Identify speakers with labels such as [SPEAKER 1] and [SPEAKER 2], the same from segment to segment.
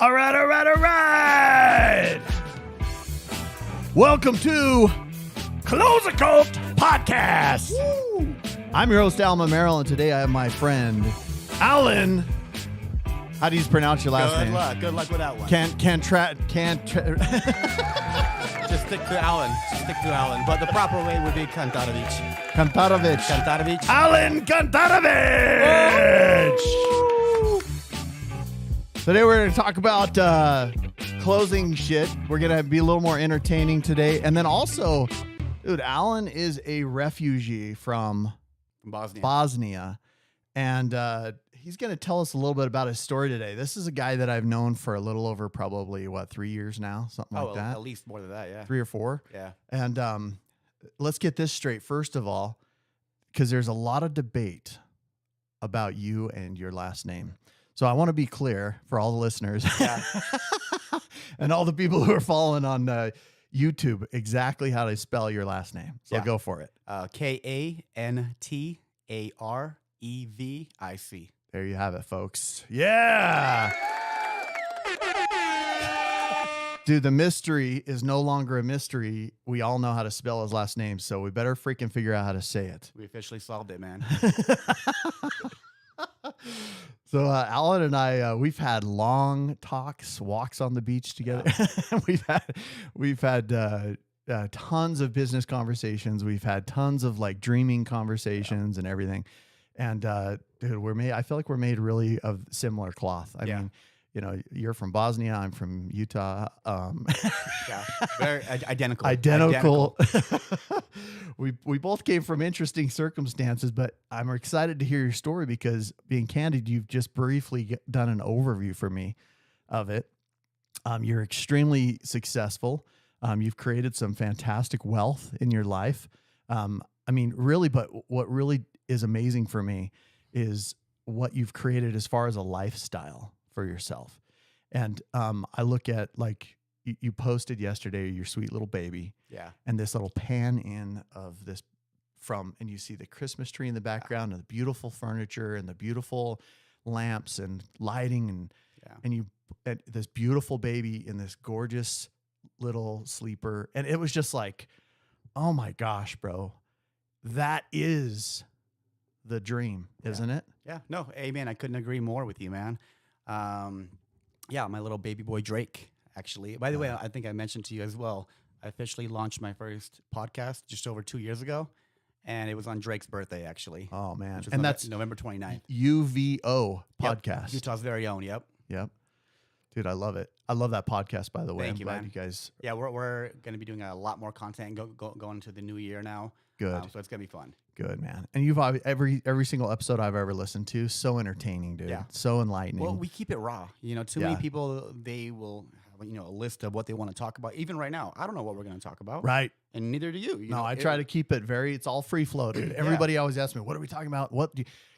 [SPEAKER 1] All right. Welcome to Clozer Cult Podcast. Woo. I'm your host, Alma Merrill, and today I have my friend, Alen. How do you pronounce your last name?
[SPEAKER 2] Good luck with that one.
[SPEAKER 1] Can't.
[SPEAKER 2] Just stick to Alen. But the proper way would be Kantarovich.
[SPEAKER 1] Alen Kantarovich. Today we're going to talk about closing shit. We're going to be a little more entertaining today. And then also, dude, Alen is a refugee from Bosnia. And he's going to tell us a little bit about his story today. This is a guy that I've known for a little over probably, 3 years now? Something like that.
[SPEAKER 2] At least more than that, yeah.
[SPEAKER 1] 3 or 4?
[SPEAKER 2] Yeah.
[SPEAKER 1] And let's get this straight, first of all, because there's a lot of debate about you and your last name. So I want to be clear for all the listeners and all the people who are following on YouTube exactly how to spell your last name. So go for it.
[SPEAKER 2] Kantarevic.
[SPEAKER 1] There you have it, folks. Yeah. Dude, the mystery is no longer a mystery. We all know how to spell his last name, so we better freaking figure out how to say it.
[SPEAKER 2] We officially solved it, man.
[SPEAKER 1] So Alen and I, we've had long talks, walks on the beach together. Yeah. we've had tons of business conversations. We've had tons of like dreaming conversations and everything. And dude, I feel like we're made really of similar cloth. I mean, you know, you're from Bosnia. I'm from Utah.
[SPEAKER 2] Very identical.
[SPEAKER 1] We both came from interesting circumstances, but I'm excited to hear your story because, being candid, you've just briefly done an overview for me of it. You're extremely successful. You've created some fantastic wealth in your life. I mean, really, but what really is amazing for me is what you've created as far as a lifestyle for yourself. And I look at, like, you posted yesterday your sweet little baby.
[SPEAKER 2] Yeah.
[SPEAKER 1] And this little pan in of this and you see the Christmas tree in the background and the beautiful furniture and the beautiful lamps and lighting and this beautiful baby in this gorgeous little sleeper. And it was just like, oh my gosh, bro, that is the dream, isn't it?
[SPEAKER 2] Yeah. No, amen. I couldn't agree more with you, man. My little baby boy Drake, actually. By the way, I think I mentioned to you as well, I officially launched my first podcast just over 2 years ago, and it was on Drake's birthday, actually.
[SPEAKER 1] Oh, man.
[SPEAKER 2] And that's November 29th.
[SPEAKER 1] UVO podcast.
[SPEAKER 2] Yep. Utah's very own, yep.
[SPEAKER 1] Dude, I love it. I love that podcast, by the way.
[SPEAKER 2] Thank you, man.
[SPEAKER 1] You guys.
[SPEAKER 2] Yeah, we're going to be doing a lot more content going into the new year now.
[SPEAKER 1] Good.
[SPEAKER 2] So it's going to be fun.
[SPEAKER 1] Good, man. And you've every single episode I've ever listened to, so entertaining, dude. Yeah. So enlightening.
[SPEAKER 2] Well, we keep it raw. You know, too many people, they will have, a list of what they want to talk about. Even right now, I don't know what we're going to talk about.
[SPEAKER 1] Right.
[SPEAKER 2] And neither do you.
[SPEAKER 1] I try to keep it it's all free flow, dude. Everybody always asks me, what are we talking about?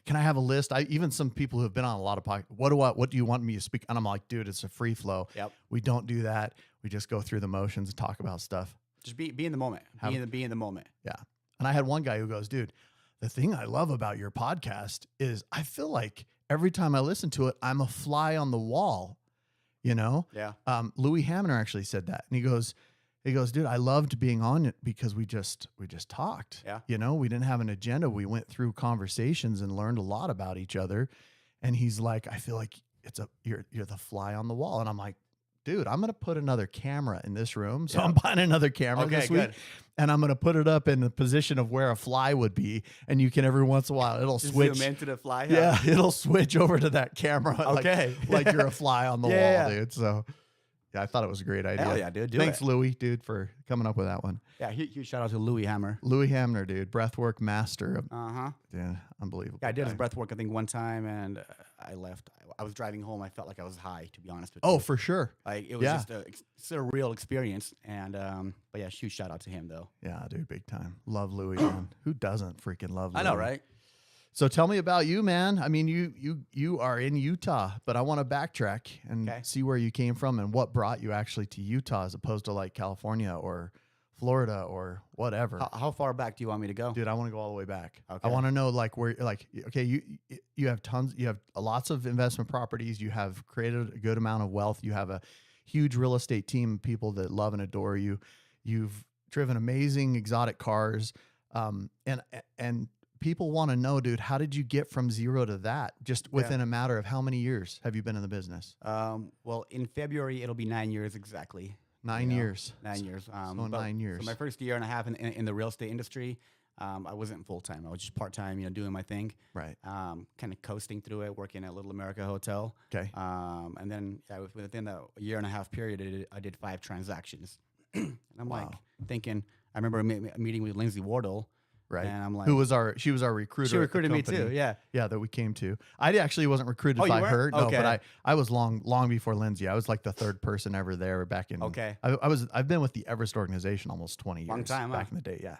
[SPEAKER 1] Can I have a list? Even some people who have been on a lot of podcasts, what do you want me to speak? And I'm like, dude, it's a free flow.
[SPEAKER 2] Yep.
[SPEAKER 1] We don't do that. We just go through the motions and talk about stuff.
[SPEAKER 2] Just be in the moment. Be in the moment.
[SPEAKER 1] Yeah. And I had one guy who goes, dude, the thing I love about your podcast is I feel like every time I listen to it, I'm a fly on the wall,
[SPEAKER 2] Yeah.
[SPEAKER 1] Louis Hamner actually said that. And he goes, dude, I loved being on it because we just talked.
[SPEAKER 2] Yeah.
[SPEAKER 1] We didn't have an agenda. We went through conversations and learned a lot about each other. And he's like, I feel like you're the fly on the wall. And I'm like, dude, I'm going to put another camera in this room. So I'm buying another camera this week. And I'm going to put it up in the position of where a fly would be. And you can, every once in a while, it'll switch.
[SPEAKER 2] Zoom into the fly.
[SPEAKER 1] Yeah, it'll switch over to that camera.
[SPEAKER 2] Okay.
[SPEAKER 1] Like you're a fly on the wall, dude. So yeah, I thought it was a great idea.
[SPEAKER 2] Hell yeah, dude.
[SPEAKER 1] Thanks, Louis, dude, for coming up with that one.
[SPEAKER 2] Yeah, huge shout out to Louis Hammer.
[SPEAKER 1] Louis Hamner, dude. Breathwork master.
[SPEAKER 2] Uh-huh.
[SPEAKER 1] Yeah, unbelievable.
[SPEAKER 2] Yeah, I did his breathwork, I think, one time, and I left. I was driving home. I felt like I was high, to be honest with you.
[SPEAKER 1] Oh, for sure.
[SPEAKER 2] Like, it was just a surreal experience. And, but yeah, huge shout out to him, though.
[SPEAKER 1] Yeah, dude, big time. Love Louis, man. Who doesn't freaking love Louis?
[SPEAKER 2] I know, right?
[SPEAKER 1] So tell me about you, man. I mean, you are in Utah, but I want to backtrack and see where you came from and what brought you actually to Utah as opposed to like California or Florida or whatever.
[SPEAKER 2] How far back do you want me to go?
[SPEAKER 1] Dude, I want to go all the way back.
[SPEAKER 2] Okay.
[SPEAKER 1] I want to know like where, like, okay, you have lots of investment properties. You have created a good amount of wealth. You have a huge real estate team of people that love and adore you. You've driven amazing exotic cars. And people want to know, dude, how did you get from zero to that just within a matter of how many years have you been in the business?
[SPEAKER 2] Well, in February, it'll be 9 years exactly.
[SPEAKER 1] 9 years.
[SPEAKER 2] 9 years.
[SPEAKER 1] So 9 years.
[SPEAKER 2] So my first year and a half in the real estate industry, I wasn't full time. I was just part time, doing my thing.
[SPEAKER 1] Right.
[SPEAKER 2] Kind of coasting through it, working at Little America Hotel.
[SPEAKER 1] Okay.
[SPEAKER 2] And then within the year and a half period, I did 5 transactions. And I'm like thinking, I remember a meeting with Lindsay Wardle.
[SPEAKER 1] Right.
[SPEAKER 2] And I'm like,
[SPEAKER 1] she was our recruiter.
[SPEAKER 2] She recruited me too. Yeah.
[SPEAKER 1] Yeah. That we came to. I actually wasn't recruited by her. No,
[SPEAKER 2] okay.
[SPEAKER 1] But I was long before Lindsay. I was like the third person ever there back in.
[SPEAKER 2] Okay.
[SPEAKER 1] I've been with the Everest organization almost 20 years.
[SPEAKER 2] Long time.
[SPEAKER 1] Back in the day. Yeah.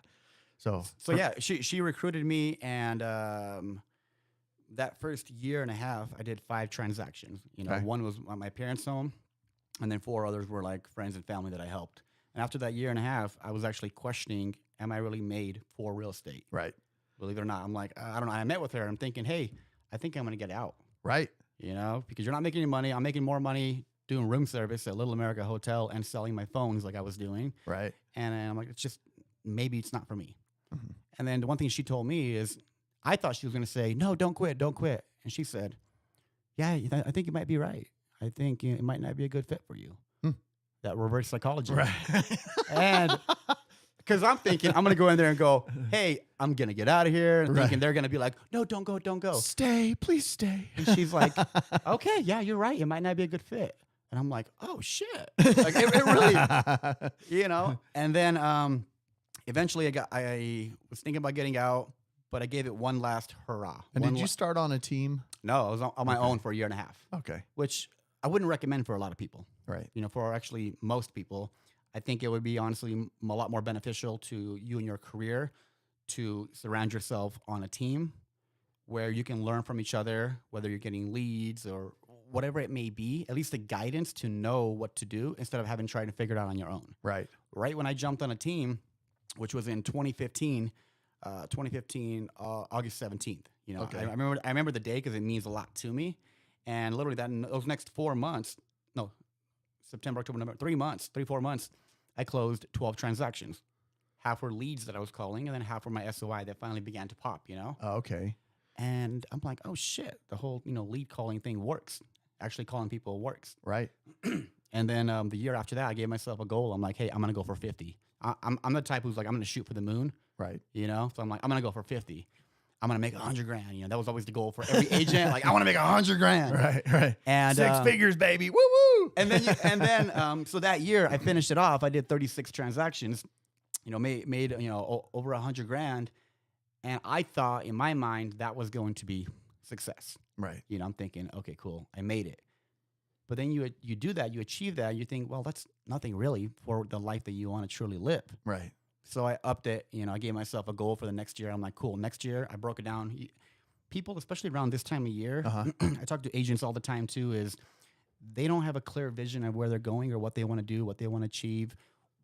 [SPEAKER 1] So
[SPEAKER 2] yeah, she recruited me, and that first year and a half, I did 5 transactions. One was at my parents' home, and then 4 others were like friends and family that I helped. And after that year and a half, I was actually questioning, am I really made for real estate?
[SPEAKER 1] Right.
[SPEAKER 2] Believe it or not. I'm like, I don't know. I met with her. I'm thinking, hey, I think I'm going to get out.
[SPEAKER 1] Right.
[SPEAKER 2] Because you're not making any money. I'm making more money doing room service at Little America Hotel and selling my phones like I was doing.
[SPEAKER 1] Right.
[SPEAKER 2] And I'm like, maybe it's not for me.
[SPEAKER 1] Mm-hmm.
[SPEAKER 2] And then the one thing she told me is, I thought she was going to say, no, don't quit. And she said, yeah, I think you might be right. I think it might not be a good fit for you. That reverse psychology.
[SPEAKER 1] Right.
[SPEAKER 2] And because I'm thinking, I'm going to go in there and go, hey, I'm going to get out of here. And thinking they're going to be like, no, don't go.
[SPEAKER 1] Stay, please stay.
[SPEAKER 2] And she's like, okay, yeah, you're right. It might not be a good fit. And I'm like, oh, shit. Like, it really, And then eventually I was thinking about getting out, but I gave it one last hurrah.
[SPEAKER 1] And did you start on a team?
[SPEAKER 2] No, I was on my own for a year and a half.
[SPEAKER 1] Okay.
[SPEAKER 2] Which I wouldn't recommend for a lot of people.
[SPEAKER 1] Right.
[SPEAKER 2] For actually most people, I think it would be honestly a lot more beneficial to you and your career to surround yourself on a team where you can learn from each other, whether you're getting leads or whatever it may be, at least the guidance to know what to do instead of having tried to figure it out on your own.
[SPEAKER 1] Right.
[SPEAKER 2] Right when I jumped on a team, which was in 2015, August 17th.
[SPEAKER 1] Okay.
[SPEAKER 2] I remember the day because it means a lot to me. And literally those next 4 months, September, October, November, 4 months, I closed 12 transactions. Half were leads that I was calling, and then half were my SOI that finally began to pop,
[SPEAKER 1] Oh, okay.
[SPEAKER 2] And I'm like, oh, shit, the whole, lead calling thing works. Actually calling people works.
[SPEAKER 1] Right.
[SPEAKER 2] And then the year after that, I gave myself a goal. I'm like, hey, I'm going to go for 50. I'm the type who's like, I'm going to shoot for the moon.
[SPEAKER 1] Right.
[SPEAKER 2] So I'm like, I'm going to go for 50. I'm going to make $100,000. That was always the goal for every agent. Like, I want to make $100,000.
[SPEAKER 1] Right.
[SPEAKER 2] And
[SPEAKER 1] 6 figures, baby. Woo woo.
[SPEAKER 2] And then, so that year I finished it off. I did 36 transactions, made over $100,000. And I thought in my mind that was going to be success.
[SPEAKER 1] Right.
[SPEAKER 2] I'm thinking, okay, cool. I made it. But then you do that, you achieve that. You think, well, that's nothing really for the life that you want to truly live.
[SPEAKER 1] Right.
[SPEAKER 2] So I upped it. I gave myself a goal for the next year. I'm like, cool. Next year, I broke it down. People, especially around this time of year, I talk to agents all the time too, is they don't have a clear vision of where they're going or what they want to do, what they want to achieve,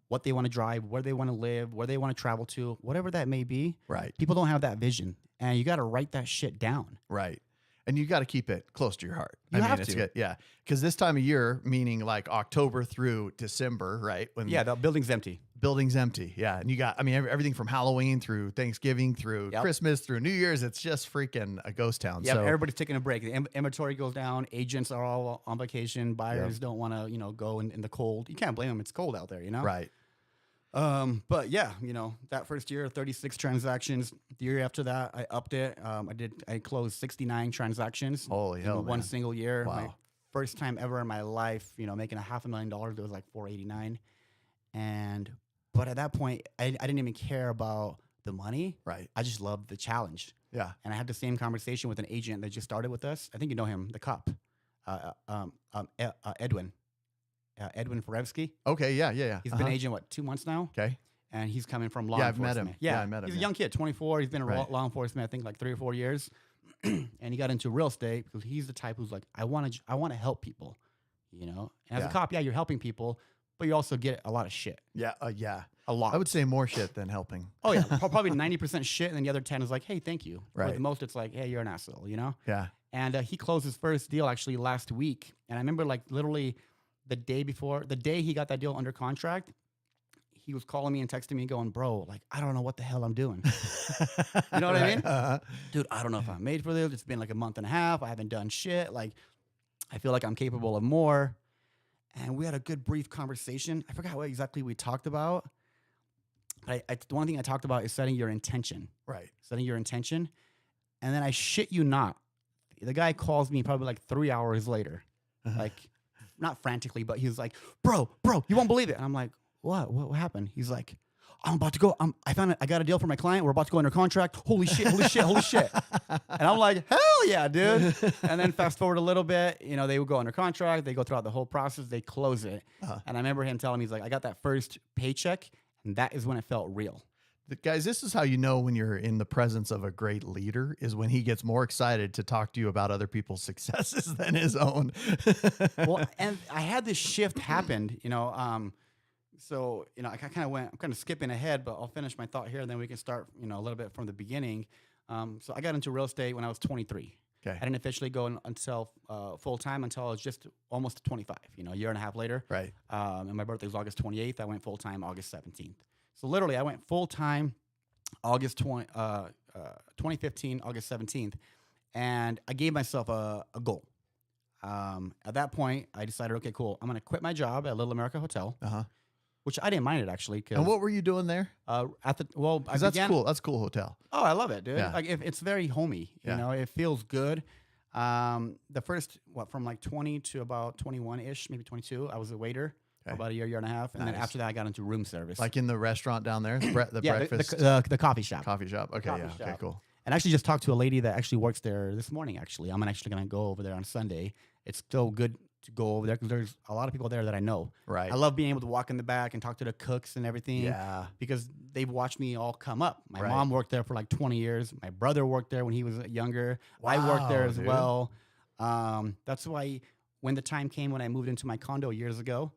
[SPEAKER 2] what they want to drive, where they want to live, where they want to travel to, whatever that may be.
[SPEAKER 1] Right.
[SPEAKER 2] People don't have that vision. And you got to write that shit down.
[SPEAKER 1] Right. And you got to keep it close to your heart.
[SPEAKER 2] You have
[SPEAKER 1] it's
[SPEAKER 2] to.
[SPEAKER 1] good. Yeah. Because this time of year, meaning like October through December, right? When
[SPEAKER 2] the building's empty.
[SPEAKER 1] Building's empty. Yeah. And you got, everything from Halloween through Thanksgiving through Christmas through New Year's, it's just freaking a ghost town.
[SPEAKER 2] Yeah.
[SPEAKER 1] So
[SPEAKER 2] Everybody's taking a break. The inventory goes down. Agents are all on vacation. Buyers don't want to, go in the cold. You can't blame them. It's cold out there,
[SPEAKER 1] Right.
[SPEAKER 2] But yeah, that first year, 36 transactions. The year after that, I upped it. I closed 69 transactions.
[SPEAKER 1] Holy hell,
[SPEAKER 2] in one
[SPEAKER 1] man.
[SPEAKER 2] single year.
[SPEAKER 1] Wow.
[SPEAKER 2] My first time ever in my life, making $500,000. It was like 489. But at that point, I didn't even care about the money.
[SPEAKER 1] Right.
[SPEAKER 2] I just loved the challenge.
[SPEAKER 1] Yeah.
[SPEAKER 2] And I had the same conversation with an agent that just started with us. I think you know him, the cop, Edwin. Edwin Forevsky.
[SPEAKER 1] Okay. Yeah.
[SPEAKER 2] He's been agent, 2 months now?
[SPEAKER 1] Okay.
[SPEAKER 2] And he's coming from law
[SPEAKER 1] I've
[SPEAKER 2] enforcement.
[SPEAKER 1] met him. Yeah, I met him.
[SPEAKER 2] He's a young kid, 24. He's been in law enforcement, I think, like 3 or 4 years. And he got into real estate because he's the type who's like, I want to help people, And as a cop, you're helping people, but you also get a lot of shit.
[SPEAKER 1] Yeah. Yeah.
[SPEAKER 2] A lot.
[SPEAKER 1] I would say more shit than helping.
[SPEAKER 2] Oh yeah, probably 90% shit, and then the other 10 is like, hey, thank you. Or
[SPEAKER 1] Right.
[SPEAKER 2] the most, it's like, hey, you're an asshole, you know?
[SPEAKER 1] Yeah.
[SPEAKER 2] And he closed his first deal actually last week, and I remember like literally the day he got that deal under contract, he was calling me and texting me going, bro, like, I don't know what the hell I'm doing. You know what I mean? Dude, I don't know if I'm made for this. It's been like a month and a half. I haven't done shit. Like, I feel like I'm capable of more. And we had a good brief conversation. I forgot what exactly we talked about. But the one thing I talked about is setting your intention.
[SPEAKER 1] Right.
[SPEAKER 2] Setting your intention. And then I shit you not, the guy calls me probably like 3 hours later. Like, not frantically, but he was like, bro, you won't believe it. And I'm like, what happened? He's like, I'm about to go. I got a deal for my client. We're about to go under contract. Holy shit. And I'm like, hell yeah, dude. And then fast forward a little bit, you know, they would go under contract. They go throughout the whole process. They close it. And I remember him telling me, he's like, I got that first paycheck, and that is when it felt real.
[SPEAKER 1] Guys, this is how you know when you're in the presence of a great leader, is when he gets more excited to talk to you about other people's successes than his own.
[SPEAKER 2] Well, and I had this shift happened, you know, so, you know, I'm kind of skipping ahead, but I'll finish my thought here, and then we can start, you know, a little bit from the beginning. So I got into real estate when I was 23.
[SPEAKER 1] Okay.
[SPEAKER 2] I didn't officially go until full-time until I was just almost 25, you know, a year and a half later.
[SPEAKER 1] Right.
[SPEAKER 2] And my birthday was August 28th. I went full-time August 17th. So literally, I went full-time August 2015, August 17th, and I gave myself a goal. At that point, I decided, okay, cool, I'm going to quit my job at Little America Hotel, which I didn't mind it, actually.
[SPEAKER 1] And what were you doing there?
[SPEAKER 2] That's
[SPEAKER 1] cool. That's a cool hotel.
[SPEAKER 2] Oh, I love it, dude.
[SPEAKER 1] Yeah.
[SPEAKER 2] Like, it's very homey. You know, it feels good. The first, from like 20 to about 21-ish, maybe 22, I was a waiter. For about a year and a half, and then after that, I got into room service.
[SPEAKER 1] Like in the restaurant down there, the breakfast,
[SPEAKER 2] the coffee shop.
[SPEAKER 1] Coffee shop. Okay, okay, cool.
[SPEAKER 2] And I actually just talked to a lady that actually works there this morning. Actually, I'm actually gonna go over there on Sunday. It's still good to go over there because there's a lot of people there that I know.
[SPEAKER 1] Right.
[SPEAKER 2] I love being able to walk in the back and talk to the cooks and everything.
[SPEAKER 1] Yeah.
[SPEAKER 2] Because they've watched me all come up. My mom worked there for like 20 years. My brother worked there when he was younger. I worked there as well. That's why when the time came when I moved into my condo years ago.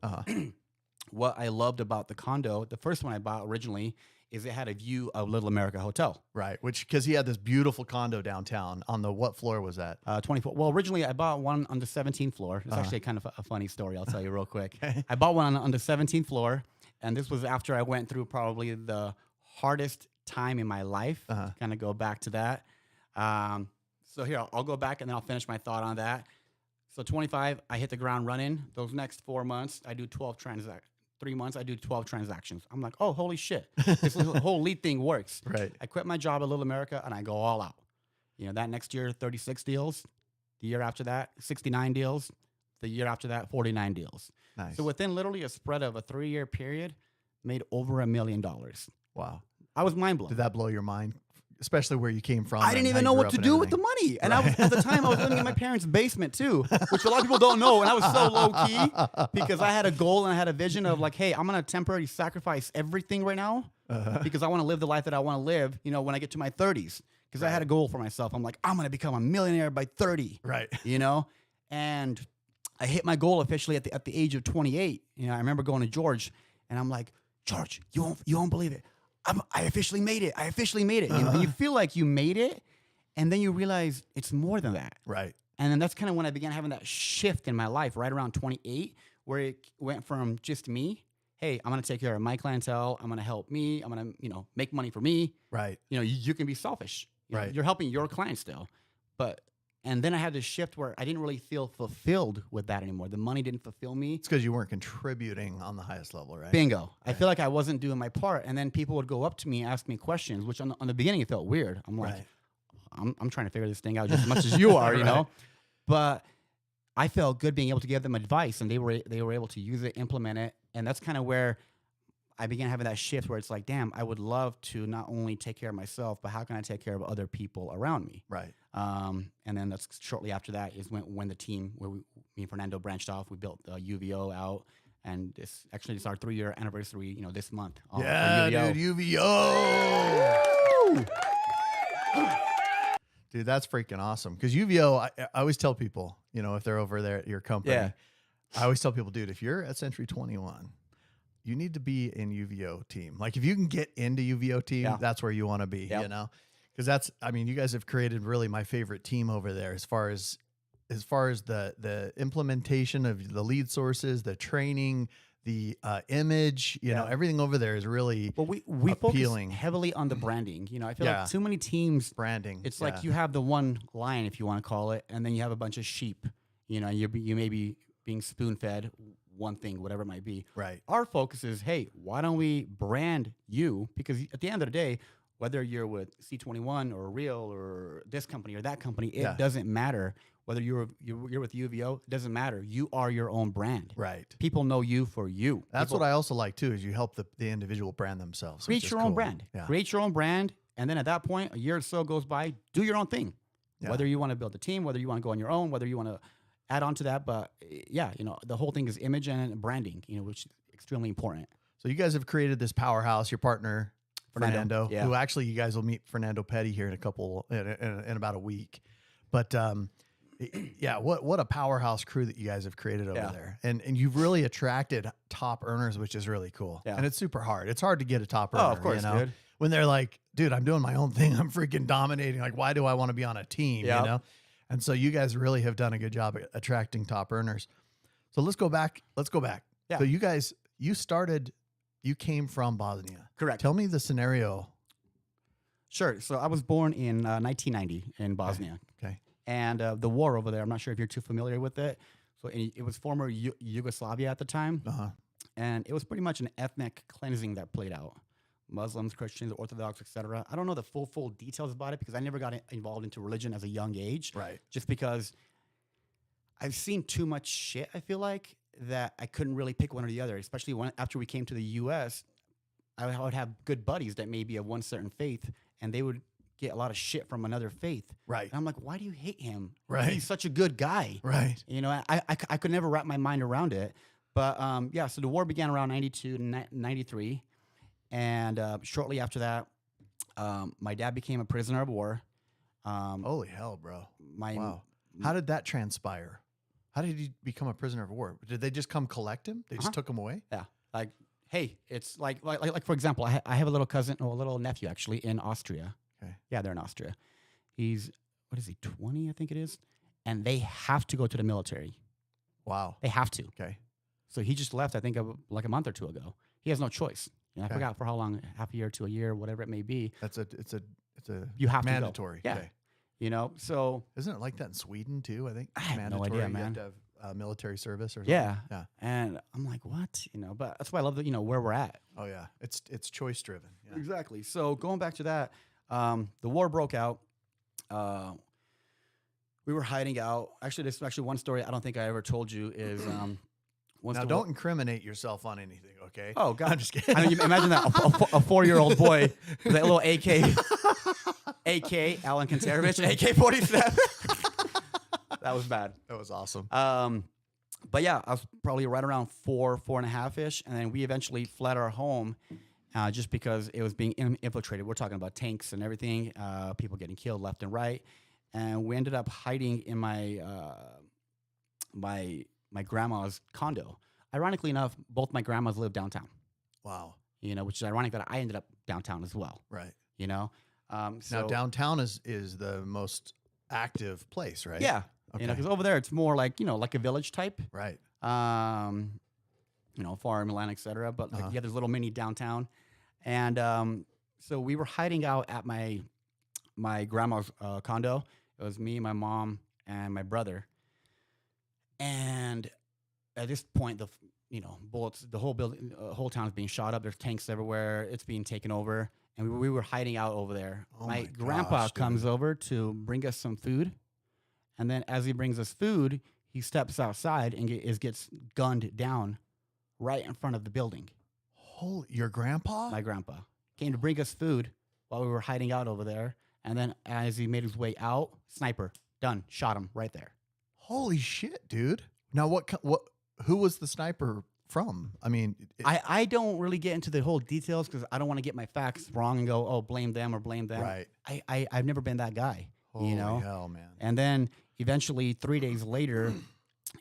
[SPEAKER 2] What I loved about the condo, the first one I bought originally, is it had a view of Little America Hotel.
[SPEAKER 1] Right, because he had this beautiful condo downtown. On the what floor was that?
[SPEAKER 2] 24. Well, originally I bought one on the 17th floor. It's actually kind of a funny story. I'll tell you real quick. I bought one on the 17th floor, and this was after I went through probably the hardest time in my life. Kind of go back to that. So here, I'll go back, and then I'll finish my thought on that. So 25, I hit the ground running. Those next 4 months, I do 12 transactions. 3 months, I do 12 transactions. I'm like, oh, holy shit. This whole lead thing works.
[SPEAKER 1] Right.
[SPEAKER 2] I quit my job at Little America, and I go all out. You know, that next year, 36 deals. The year after that, 69 deals. The year after that, 49 deals.
[SPEAKER 1] Nice.
[SPEAKER 2] So within literally a spread of a 3-year period, made over $1 million.
[SPEAKER 1] Wow.
[SPEAKER 2] I was mind blown.
[SPEAKER 1] Did that blow your mind? Especially where you came from.
[SPEAKER 2] I didn't even know what to do with the money. And I was, at the time, I was living in my parents' basement too, which a lot of people don't know. And I was so low key because I had a goal and I had a vision of like, hey, I'm going to temporarily sacrifice everything right now because I want to live the life that I want to live, you know, when I get to my 30s. Because I had a goal for myself. I'm like, I'm going to become a millionaire by 30.
[SPEAKER 1] Right.
[SPEAKER 2] You know? And I hit my goal officially at the age of 28. You know, I remember going to George and I'm like, George, you won't believe it. I officially made it. I officially made it. You know, and you feel like you made it, and then you realize it's more than that.
[SPEAKER 1] Right.
[SPEAKER 2] And then that's kind of when I began having that shift in my life, right around 28, where it went from just me. Hey, I'm going to take care of my clientele. I'm going to help me. I'm going to, you know, make money for me.
[SPEAKER 1] Right.
[SPEAKER 2] You know, you can be selfish. You know,
[SPEAKER 1] Right.
[SPEAKER 2] you're helping your client still. And then I had this shift where I didn't really feel fulfilled with that anymore. The money didn't fulfill me.
[SPEAKER 1] It's because you weren't contributing on the highest level, right?
[SPEAKER 2] Bingo. Right. I
[SPEAKER 1] Right.
[SPEAKER 2] feel like I wasn't doing my part. And then people would go up to me, ask me questions, which on the beginning it felt weird. I'm like, I'm trying to figure this thing out just as much as you are, you know? But I felt good being able to give them advice, and they were able to use it, implement it. And that's kind of where I began having that shift where it's like, damn, I would love to not only take care of myself, but how can I take care of other people around me?
[SPEAKER 1] Right.
[SPEAKER 2] And then that's shortly after that is when the team, where me and Fernando branched off, we built UVO out. And it's our 3-year anniversary, you know, this month.
[SPEAKER 1] Yeah,
[SPEAKER 2] UVO.
[SPEAKER 1] dude, UVO. Dude, that's freaking awesome. Because UVO, I always tell people, you know, if they're over there at your company, I always tell people, dude, if you're at Century 21 you need to be in UVO team. Like if you can get into UVO team,
[SPEAKER 2] Yeah.
[SPEAKER 1] that's where you want to be,
[SPEAKER 2] Yep.
[SPEAKER 1] you know? Because that's, I mean, you guys have created really my favorite team over there as far as the implementation of the lead sources, the training, the image, you know,
[SPEAKER 2] Yeah.
[SPEAKER 1] everything over there is really
[SPEAKER 2] Well, we focus
[SPEAKER 1] appealing.
[SPEAKER 2] heavily on the branding. You know, I feel
[SPEAKER 1] Yeah.
[SPEAKER 2] like too many teams,
[SPEAKER 1] branding.
[SPEAKER 2] it's
[SPEAKER 1] Yeah.
[SPEAKER 2] like you have the one lion, if you want to call it, and then you have a bunch of sheep. You know, you may be being spoon fed one thing, whatever it might be.
[SPEAKER 1] Right.
[SPEAKER 2] Our focus is, hey, why don't we brand you? Because at the end of the day, whether you're with C21 or Real or this company or that company, it
[SPEAKER 1] Yeah.
[SPEAKER 2] doesn't matter. Whether you're with UVO, it doesn't matter. You are your own brand.
[SPEAKER 1] Right.
[SPEAKER 2] People know you for you.
[SPEAKER 1] That's what I also like too, is you help the individual brand themselves. which
[SPEAKER 2] Create
[SPEAKER 1] is
[SPEAKER 2] your own
[SPEAKER 1] cool.
[SPEAKER 2] brand.
[SPEAKER 1] Yeah.
[SPEAKER 2] Create your own brand. And then at that point, a year or so goes by, do your own thing.
[SPEAKER 1] Yeah.
[SPEAKER 2] Whether you want to build a team, whether you want to go on your own, whether you want to add on to that. But yeah, you know, the whole thing is image and branding, you know, which is extremely important.
[SPEAKER 1] So you guys have created this powerhouse, your partner, Fernando,
[SPEAKER 2] yeah.
[SPEAKER 1] who actually you guys will meet Fernando Petty here in about a week. But yeah, what a powerhouse crew that you guys have created over
[SPEAKER 2] Yeah.
[SPEAKER 1] there. And you've really attracted top earners, which is really cool.
[SPEAKER 2] Yeah.
[SPEAKER 1] And it's super hard. It's hard to get a top earner.
[SPEAKER 2] Oh, of course,
[SPEAKER 1] you know?
[SPEAKER 2] dude.
[SPEAKER 1] When they're like, dude, I'm doing my own thing. I'm freaking dominating. Like, why do I want to be on a team?
[SPEAKER 2] Yeah.
[SPEAKER 1] You know? And so you guys really have done a good job at attracting top earners. So let's go back.
[SPEAKER 2] Yeah.
[SPEAKER 1] So you guys, you came from Bosnia.
[SPEAKER 2] Correct.
[SPEAKER 1] Tell me the scenario.
[SPEAKER 2] Sure. So I was born in 1990 in Bosnia.
[SPEAKER 1] Okay.
[SPEAKER 2] And the war over there, I'm not sure if you're too familiar with it. So it was former Yugoslavia at the time.
[SPEAKER 1] Uh-huh.
[SPEAKER 2] And it was pretty much an ethnic cleansing that played out. Muslims, Christians, Orthodox, etc. I don't know the full details about it because I never got involved into religion as a young age.
[SPEAKER 1] Right.
[SPEAKER 2] Just because I've seen too much shit, I feel like, that I couldn't really pick one or the other. Especially after we came to the U.S., I would have good buddies that may be of one certain faith, and they would get a lot of shit from another faith.
[SPEAKER 1] Right.
[SPEAKER 2] And I'm like, why do you hate him?
[SPEAKER 1] Right.
[SPEAKER 2] He's such a good guy.
[SPEAKER 1] Right.
[SPEAKER 2] You know, I could never wrap my mind around it. But yeah, so the war began around 92 to 93. And shortly after that, my dad became a prisoner of war.
[SPEAKER 1] Holy hell, bro.
[SPEAKER 2] Wow.
[SPEAKER 1] How did that transpire? How did he become a prisoner of war? Did they just come collect him? They just took him away?
[SPEAKER 2] Yeah. Like, hey, it's like for example, I have a little cousin or a little nephew actually in Austria.
[SPEAKER 1] Okay.
[SPEAKER 2] Yeah, they're in Austria. He's, what is he, 20, I think it is? And they have to go to the military.
[SPEAKER 1] Wow.
[SPEAKER 2] They have to.
[SPEAKER 1] Okay.
[SPEAKER 2] So he just left, I think, like a month or two ago. He has no choice. You know, I forgot for how long, half a year to a year, whatever it may be.
[SPEAKER 1] It's a
[SPEAKER 2] You have
[SPEAKER 1] mandatory.
[SPEAKER 2] to go. Yeah.
[SPEAKER 1] Okay.
[SPEAKER 2] You know, so
[SPEAKER 1] Isn't it like that in Sweden too? I think
[SPEAKER 2] I have no
[SPEAKER 1] mandatory.
[SPEAKER 2] idea,
[SPEAKER 1] You
[SPEAKER 2] man.
[SPEAKER 1] have to have military service or something.
[SPEAKER 2] yeah.
[SPEAKER 1] Yeah.
[SPEAKER 2] And I'm like, what? You know, but that's why I love that, you know, where we're at.
[SPEAKER 1] Oh yeah. It's choice driven. Yeah.
[SPEAKER 2] Exactly. So going back to that, the war broke out. We were hiding out. Actually, this is actually one story I don't think I ever told you is once
[SPEAKER 1] Now
[SPEAKER 2] the
[SPEAKER 1] don't
[SPEAKER 2] war-
[SPEAKER 1] incriminate yourself on anything, okay?
[SPEAKER 2] Oh God,
[SPEAKER 1] I'm just kidding.
[SPEAKER 2] I know, you imagine that a 4-year-old boy with that little AK, Alen Kantarovich, AK-47. That was bad.
[SPEAKER 1] That was awesome.
[SPEAKER 2] But yeah, I was probably right around 4.5-ish, and then we eventually fled our home just because it was being infiltrated. We're talking about tanks and everything, people getting killed left and right, and we ended up hiding in my my grandma's condo. Ironically enough, both my grandmas live downtown.
[SPEAKER 1] Wow.
[SPEAKER 2] You know, which is ironic that I ended up downtown as well.
[SPEAKER 1] Right.
[SPEAKER 2] You know, so
[SPEAKER 1] Now downtown is the most active place, right?
[SPEAKER 2] yeah,
[SPEAKER 1] Okay.
[SPEAKER 2] you know, because over there it's more like, you know, like a village type.
[SPEAKER 1] Right.
[SPEAKER 2] You know, farmland, etc. But like, yeah, there's a little mini downtown, and so we were hiding out at my grandma's condo. It was me, my mom, and my brother. And at this point, bullets, the whole building, whole town is being shot up. There's tanks everywhere. It's being taken over, and we were hiding out over there.
[SPEAKER 1] Oh
[SPEAKER 2] my
[SPEAKER 1] my
[SPEAKER 2] grandpa
[SPEAKER 1] gosh,
[SPEAKER 2] comes
[SPEAKER 1] dude.
[SPEAKER 2] over to bring us some food, and then as he brings us food, he steps outside and gets gunned down right in front of the building.
[SPEAKER 1] Holy, your grandpa?
[SPEAKER 2] My grandpa came to bring us food while we were hiding out over there, and then as he made his way out, sniper, done, shot him right there.
[SPEAKER 1] Holy shit, dude. Now who was the sniper from? I mean,
[SPEAKER 2] I don't really get into the whole details because I don't want to get my facts wrong and go, oh, blame them or blame them.
[SPEAKER 1] right.
[SPEAKER 2] I've never been that guy,
[SPEAKER 1] Holy
[SPEAKER 2] you know?
[SPEAKER 1] hell, man.
[SPEAKER 2] And then eventually 3 days later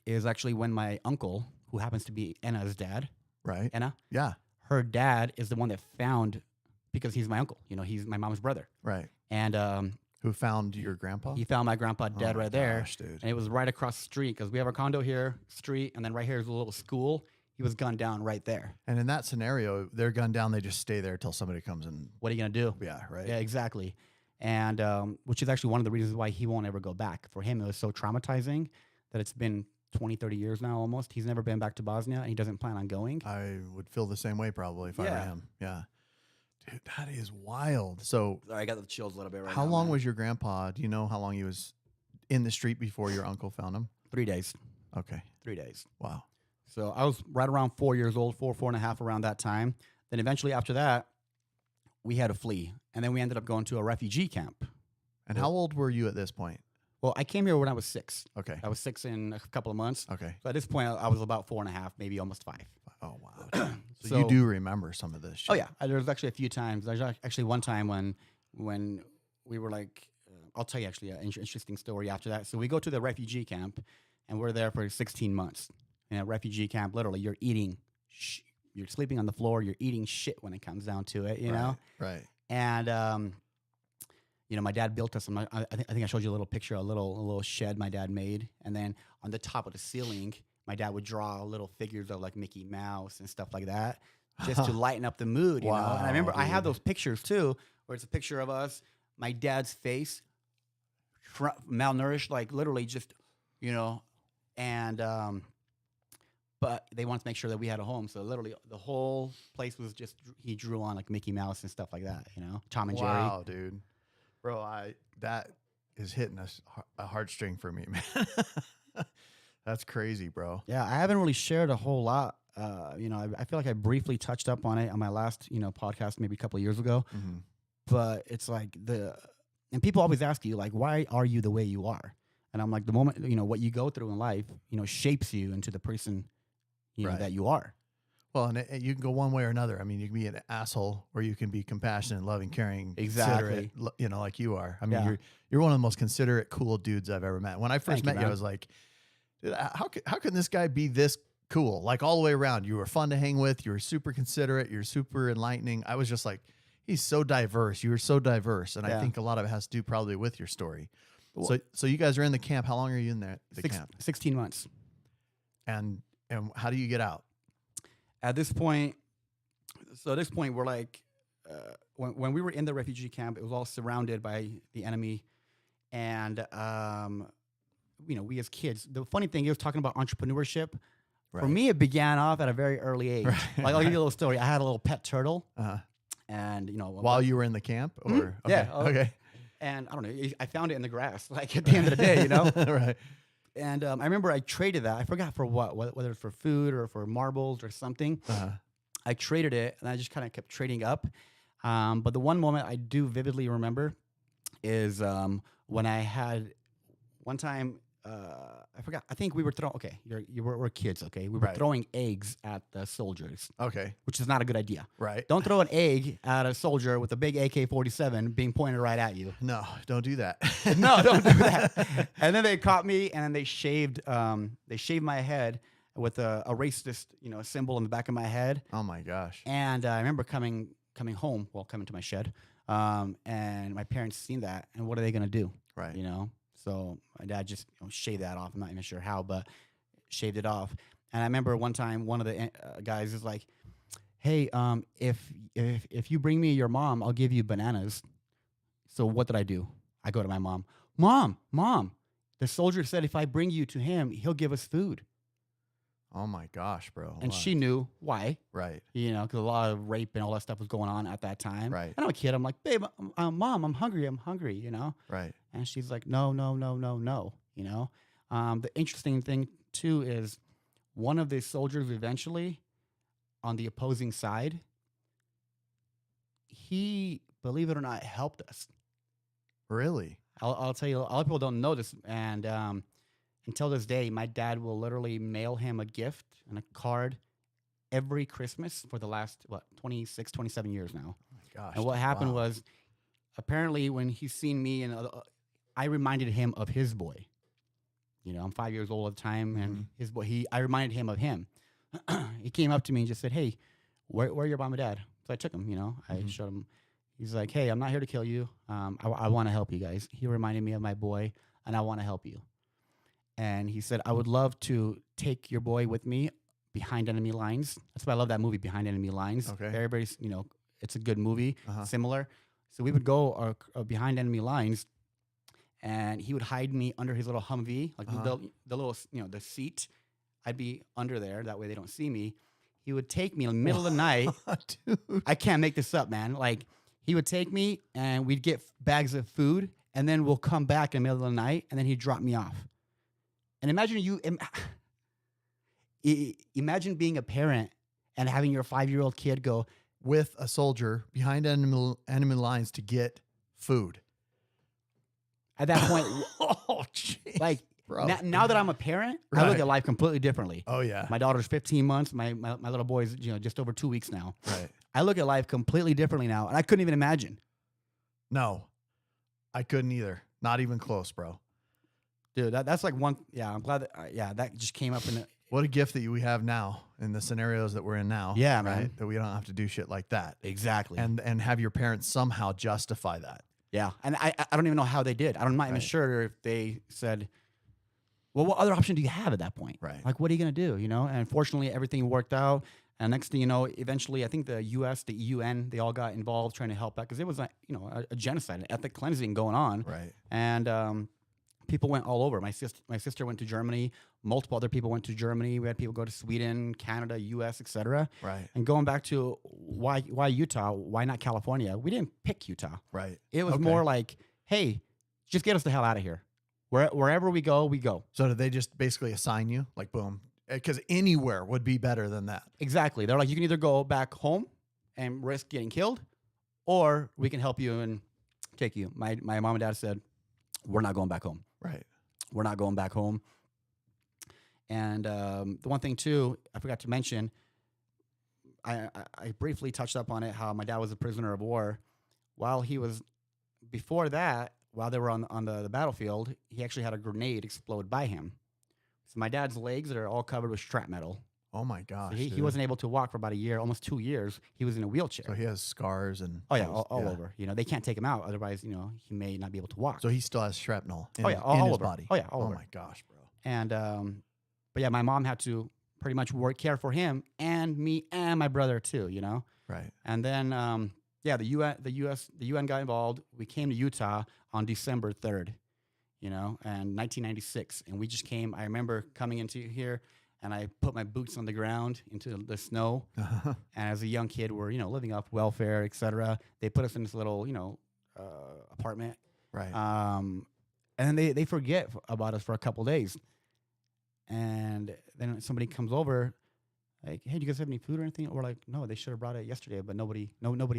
[SPEAKER 2] is actually when my uncle, who happens to be Anna's dad,
[SPEAKER 1] Right.
[SPEAKER 2] Anna.
[SPEAKER 1] Yeah.
[SPEAKER 2] Her dad is the one that found, because he's my uncle. You know, he's my mom's brother.
[SPEAKER 1] Right.
[SPEAKER 2] And
[SPEAKER 1] Who found your grandpa?
[SPEAKER 2] he found my grandpa dead right there.
[SPEAKER 1] Gosh, dude.
[SPEAKER 2] And it was right across the street, because we have our condo here, street, and then right here is a little school. He was gunned down right there.
[SPEAKER 1] And in that scenario, they're gunned down. They just stay there till somebody comes and.
[SPEAKER 2] What are you going to do?
[SPEAKER 1] Yeah. Right.
[SPEAKER 2] Yeah, exactly. And which is actually one of the reasons why he won't ever go back. For him, it was so traumatizing that it's been 20, 30 years now almost. He's never been back to Bosnia, and he doesn't plan on going.
[SPEAKER 1] I would feel the same way probably if I were
[SPEAKER 2] Yeah.
[SPEAKER 1] him. Yeah. Dude, that is wild. So
[SPEAKER 2] Sorry, I got the chills a little bit right now.
[SPEAKER 1] how long
[SPEAKER 2] man.
[SPEAKER 1] was your grandpa? Do you know how long he was in the street before your uncle found him?
[SPEAKER 2] 3 days.
[SPEAKER 1] Okay.
[SPEAKER 2] 3 days.
[SPEAKER 1] Wow.
[SPEAKER 2] So I was right around 4 years old, four and a half around that time. Then eventually after that, we had to flee. And then we ended up going to a refugee camp.
[SPEAKER 1] And how old were you at this point?
[SPEAKER 2] Well, I came here when I was 6.
[SPEAKER 1] Okay.
[SPEAKER 2] I was 6 in a couple of months.
[SPEAKER 1] Okay.
[SPEAKER 2] So at this point, I was about 4.5, maybe almost 5.
[SPEAKER 1] Oh, wow. So,
[SPEAKER 2] So-
[SPEAKER 1] you do remember some of this shit.
[SPEAKER 2] Oh yeah, there was actually a few times. There's actually one time when we were like, I'll tell you actually an interesting story after that. So we go to the refugee camp, and we're there for 16 months. In a refugee camp, literally, you're eating, you're sleeping on the floor, you're eating shit when it comes down to it, you know.
[SPEAKER 1] Right.
[SPEAKER 2] And you know, my dad built us. I think I showed you a little picture, a little shed my dad made, and then on the top of the ceiling, my dad would draw little figures of like Mickey Mouse and stuff like that, just to lighten up the mood, you know. And I remember I have those pictures too, where it's a picture of us, my dad's face, malnourished, like literally just, you know, and but they wanted to make sure that we had a home, so literally the whole place was just, he drew on like Mickey Mouse and stuff like that, you know, Tom and Jerry.
[SPEAKER 1] Wow, dude. Bro, that is hitting a heartstring for me, man. That's crazy, bro.
[SPEAKER 2] Yeah, I haven't really shared a whole lot. You know, I feel like I briefly touched up on it on my last, you know, podcast maybe a couple of years ago.
[SPEAKER 1] Mm-hmm.
[SPEAKER 2] But it's like and people always ask you like, why are you the way you are? And I'm like, the moment, you know, what you go through in life, you know, shapes you into the person, you know,
[SPEAKER 1] Right.
[SPEAKER 2] that you are.
[SPEAKER 1] Well, and you can go one way or another. I mean, you can be an asshole, or you can be compassionate, loving, caring,
[SPEAKER 2] Exactly.
[SPEAKER 1] considerate, you know, like you are. I mean,
[SPEAKER 2] Yeah.
[SPEAKER 1] you're one of the most considerate, cool dudes I've ever met. When I first
[SPEAKER 2] Thank you,
[SPEAKER 1] met you, I
[SPEAKER 2] man.
[SPEAKER 1] was like, dude, how can this guy be this cool? Like all the way around. You were fun to hang with. You were super considerate. You're super enlightening. I was just like, he's so diverse. You were so diverse, and I
[SPEAKER 2] Yeah.
[SPEAKER 1] think a lot of it has to do probably with your story.
[SPEAKER 2] Well-
[SPEAKER 1] So you guys are in the camp. How long are you in there? The camp,
[SPEAKER 2] 16 months.
[SPEAKER 1] and how do you get out?
[SPEAKER 2] At this point, we're like, when we were in the refugee camp, it was all surrounded by the enemy. And, you know, we as kids, the funny thing is talking about entrepreneurship. For
[SPEAKER 1] Right.
[SPEAKER 2] me, it began off at a very early age.
[SPEAKER 1] Right.
[SPEAKER 2] Like, I'll give you a little story. I had a little pet turtle,
[SPEAKER 1] Uh-huh.
[SPEAKER 2] and, you know,
[SPEAKER 1] While you were in the camp, or
[SPEAKER 2] Mhm. Yeah.
[SPEAKER 1] okay.
[SPEAKER 2] and I don't know, I found it in the grass, like at the end of the day, you know?
[SPEAKER 1] Right.
[SPEAKER 2] And I remember I traded that. I forgot for what, whether it's for food or for marbles or something.
[SPEAKER 1] Uh-huh.
[SPEAKER 2] I traded it, and I just kind of kept trading up. But the one moment I do vividly remember is when I had one time, I forgot. I think we were throwing. Okay, we're kids. Okay, we were
[SPEAKER 1] Right.
[SPEAKER 2] throwing eggs at the soldiers,
[SPEAKER 1] Okay.
[SPEAKER 2] which is not a good idea.
[SPEAKER 1] Right.
[SPEAKER 2] Don't throw an egg at a soldier with a big AK-47 being pointed right at you.
[SPEAKER 1] No, don't do that.
[SPEAKER 2] No, don't do that. And then they caught me, and then they shaved my head with a racist, you know, symbol in the back of my head.
[SPEAKER 1] Oh my gosh.
[SPEAKER 2] And I remember coming home, coming to my shed, and my parents seen that, and what are they gonna do?
[SPEAKER 1] Right.
[SPEAKER 2] You know, so my dad just, you know, shaved that off. I'm not even sure how, but shaved it off. And I remember one time, one of the guys is like, "Hey, if you bring me your mom, I'll give you bananas." So what did I do? I go to my mom. Mom, the soldier said if I bring you to him, he'll give us food.
[SPEAKER 1] Oh my gosh, bro.
[SPEAKER 2] And
[SPEAKER 1] Wow.
[SPEAKER 2] she knew why.
[SPEAKER 1] Right.
[SPEAKER 2] You know, because a lot of rape and all that stuff was going on at that time.
[SPEAKER 1] Right.
[SPEAKER 2] And I'm a kid. I'm like, babe, Mom, I'm hungry. You know?
[SPEAKER 1] Right.
[SPEAKER 2] And she's like, no. You know? The interesting thing, too, is one of the soldiers eventually on the opposing side, he, believe it or not, helped us.
[SPEAKER 1] Really?
[SPEAKER 2] I'll tell you, a lot of people don't know this. And until this day, my dad will literally mail him a gift and a card every Christmas for the last, 26, 27 years now.
[SPEAKER 1] Oh my gosh.
[SPEAKER 2] And what happened
[SPEAKER 1] wow.
[SPEAKER 2] was, apparently, when he's seen me, and I reminded him of his boy. You know, I'm 5 years old at the time, and
[SPEAKER 1] Mhm.
[SPEAKER 2] his boy. I reminded him of him. he came up to me and just said, "Hey, where are your mom and dad?" So I took him. I showed him. He's like, "Hey, I'm not here to kill you. I want to help you guys." He reminded me of my boy, and I want to help you. And he said, "I would love to take your boy with me behind enemy lines." That's why I love that movie, Behind Enemy Lines.
[SPEAKER 1] Okay.
[SPEAKER 2] Very, it's a good movie,
[SPEAKER 1] Uh-huh.
[SPEAKER 2] similar. So we would go behind enemy lines, and he would hide me under his little Humvee, like the little, the seat. I'd be under there. That way they don't see me. He would take me in the middle of the night.
[SPEAKER 1] Dude.
[SPEAKER 2] I can't make this up, man. Like, he would take me, and we'd get bags of food, and then we'll come back in the middle of the night, and then he'd drop me off. And imagine being a parent and having your 5-year-old kid go
[SPEAKER 1] With a soldier behind enemy lines to get food.
[SPEAKER 2] at that point.
[SPEAKER 1] Oh, jeez.
[SPEAKER 2] Like,
[SPEAKER 1] bro.
[SPEAKER 2] now that I'm a parent, I look
[SPEAKER 1] Right.
[SPEAKER 2] at life completely differently.
[SPEAKER 1] Oh, yeah.
[SPEAKER 2] My daughter's 15 months. My little boy's just over 2 weeks now.
[SPEAKER 1] Right.
[SPEAKER 2] I look at life completely differently now, and I couldn't even imagine.
[SPEAKER 1] No, I couldn't either. Not even close, bro.
[SPEAKER 2] Dude, that's like one. Yeah, I'm glad that that just came up in the.
[SPEAKER 1] What a gift that we have now in the scenarios that we're in now.
[SPEAKER 2] Yeah,
[SPEAKER 1] right?
[SPEAKER 2] man.
[SPEAKER 1] That we don't have to do shit like that.
[SPEAKER 2] Exactly.
[SPEAKER 1] And have your parents somehow justify that.
[SPEAKER 2] Yeah, and I don't even know how they did. I'm not even
[SPEAKER 1] Right.
[SPEAKER 2] sure if they said, well, what other option do you have at that point?
[SPEAKER 1] Right.
[SPEAKER 2] Like, what are you going to do? And unfortunately, everything worked out. And next thing you know, eventually, I think the U.S., the UN, they all got involved trying to help out because it was a genocide, an ethnic cleansing going on.
[SPEAKER 1] Right.
[SPEAKER 2] And people went all over. My sister went to Germany. Multiple other people went to Germany. We had people go to Sweden, Canada, U.S., etc.
[SPEAKER 1] Right.
[SPEAKER 2] And going back to why Utah, why not California? We didn't pick Utah.
[SPEAKER 1] Right.
[SPEAKER 2] It was
[SPEAKER 1] Okay.
[SPEAKER 2] more like, hey, just get us the hell out of here. Wherever we go, we go.
[SPEAKER 1] So did they just basically assign you? Like, boom. Because anywhere would be better than that.
[SPEAKER 2] Exactly. They're like, you can either go back home and risk getting killed, or we can help you and take you. My mom and dad said, we're not going back home.
[SPEAKER 1] Right.
[SPEAKER 2] We're not going back home. And the one thing, too, I forgot to mention, I briefly touched up on it, how my dad was a prisoner of war. Before that, while they were on the battlefield, he actually had a grenade explode by him. So my dad's legs are all covered with strap metal.
[SPEAKER 1] Oh, my gosh.
[SPEAKER 2] So he
[SPEAKER 1] dude.
[SPEAKER 2] wasn't able to walk for about a year, almost 2 years. He was in a wheelchair.
[SPEAKER 1] So he has scars and.
[SPEAKER 2] Oh, yeah, all over. They can't take him out. Otherwise, he may not be able to walk.
[SPEAKER 1] So he still has shrapnel in,
[SPEAKER 2] all
[SPEAKER 1] in his
[SPEAKER 2] over.
[SPEAKER 1] body.
[SPEAKER 2] Oh, yeah, all
[SPEAKER 1] oh
[SPEAKER 2] over.
[SPEAKER 1] my gosh, bro.
[SPEAKER 2] And, but yeah, my mom had to pretty much care for him and me and my brother too,
[SPEAKER 1] Right.
[SPEAKER 2] And then, the UN got involved. We came to Utah on December 3rd, and 1996. And we just came. I remember coming into here, and I put my boots on the ground into the snow.
[SPEAKER 1] Uh-huh.
[SPEAKER 2] And as a young kid, we're, living off welfare, etc. They put us in this little, apartment.
[SPEAKER 1] Right.
[SPEAKER 2] And then they forget about us for a couple days. And then somebody comes over, like, hey, do you guys have any food or anything? We're like, no, they should have brought it yesterday, but nobody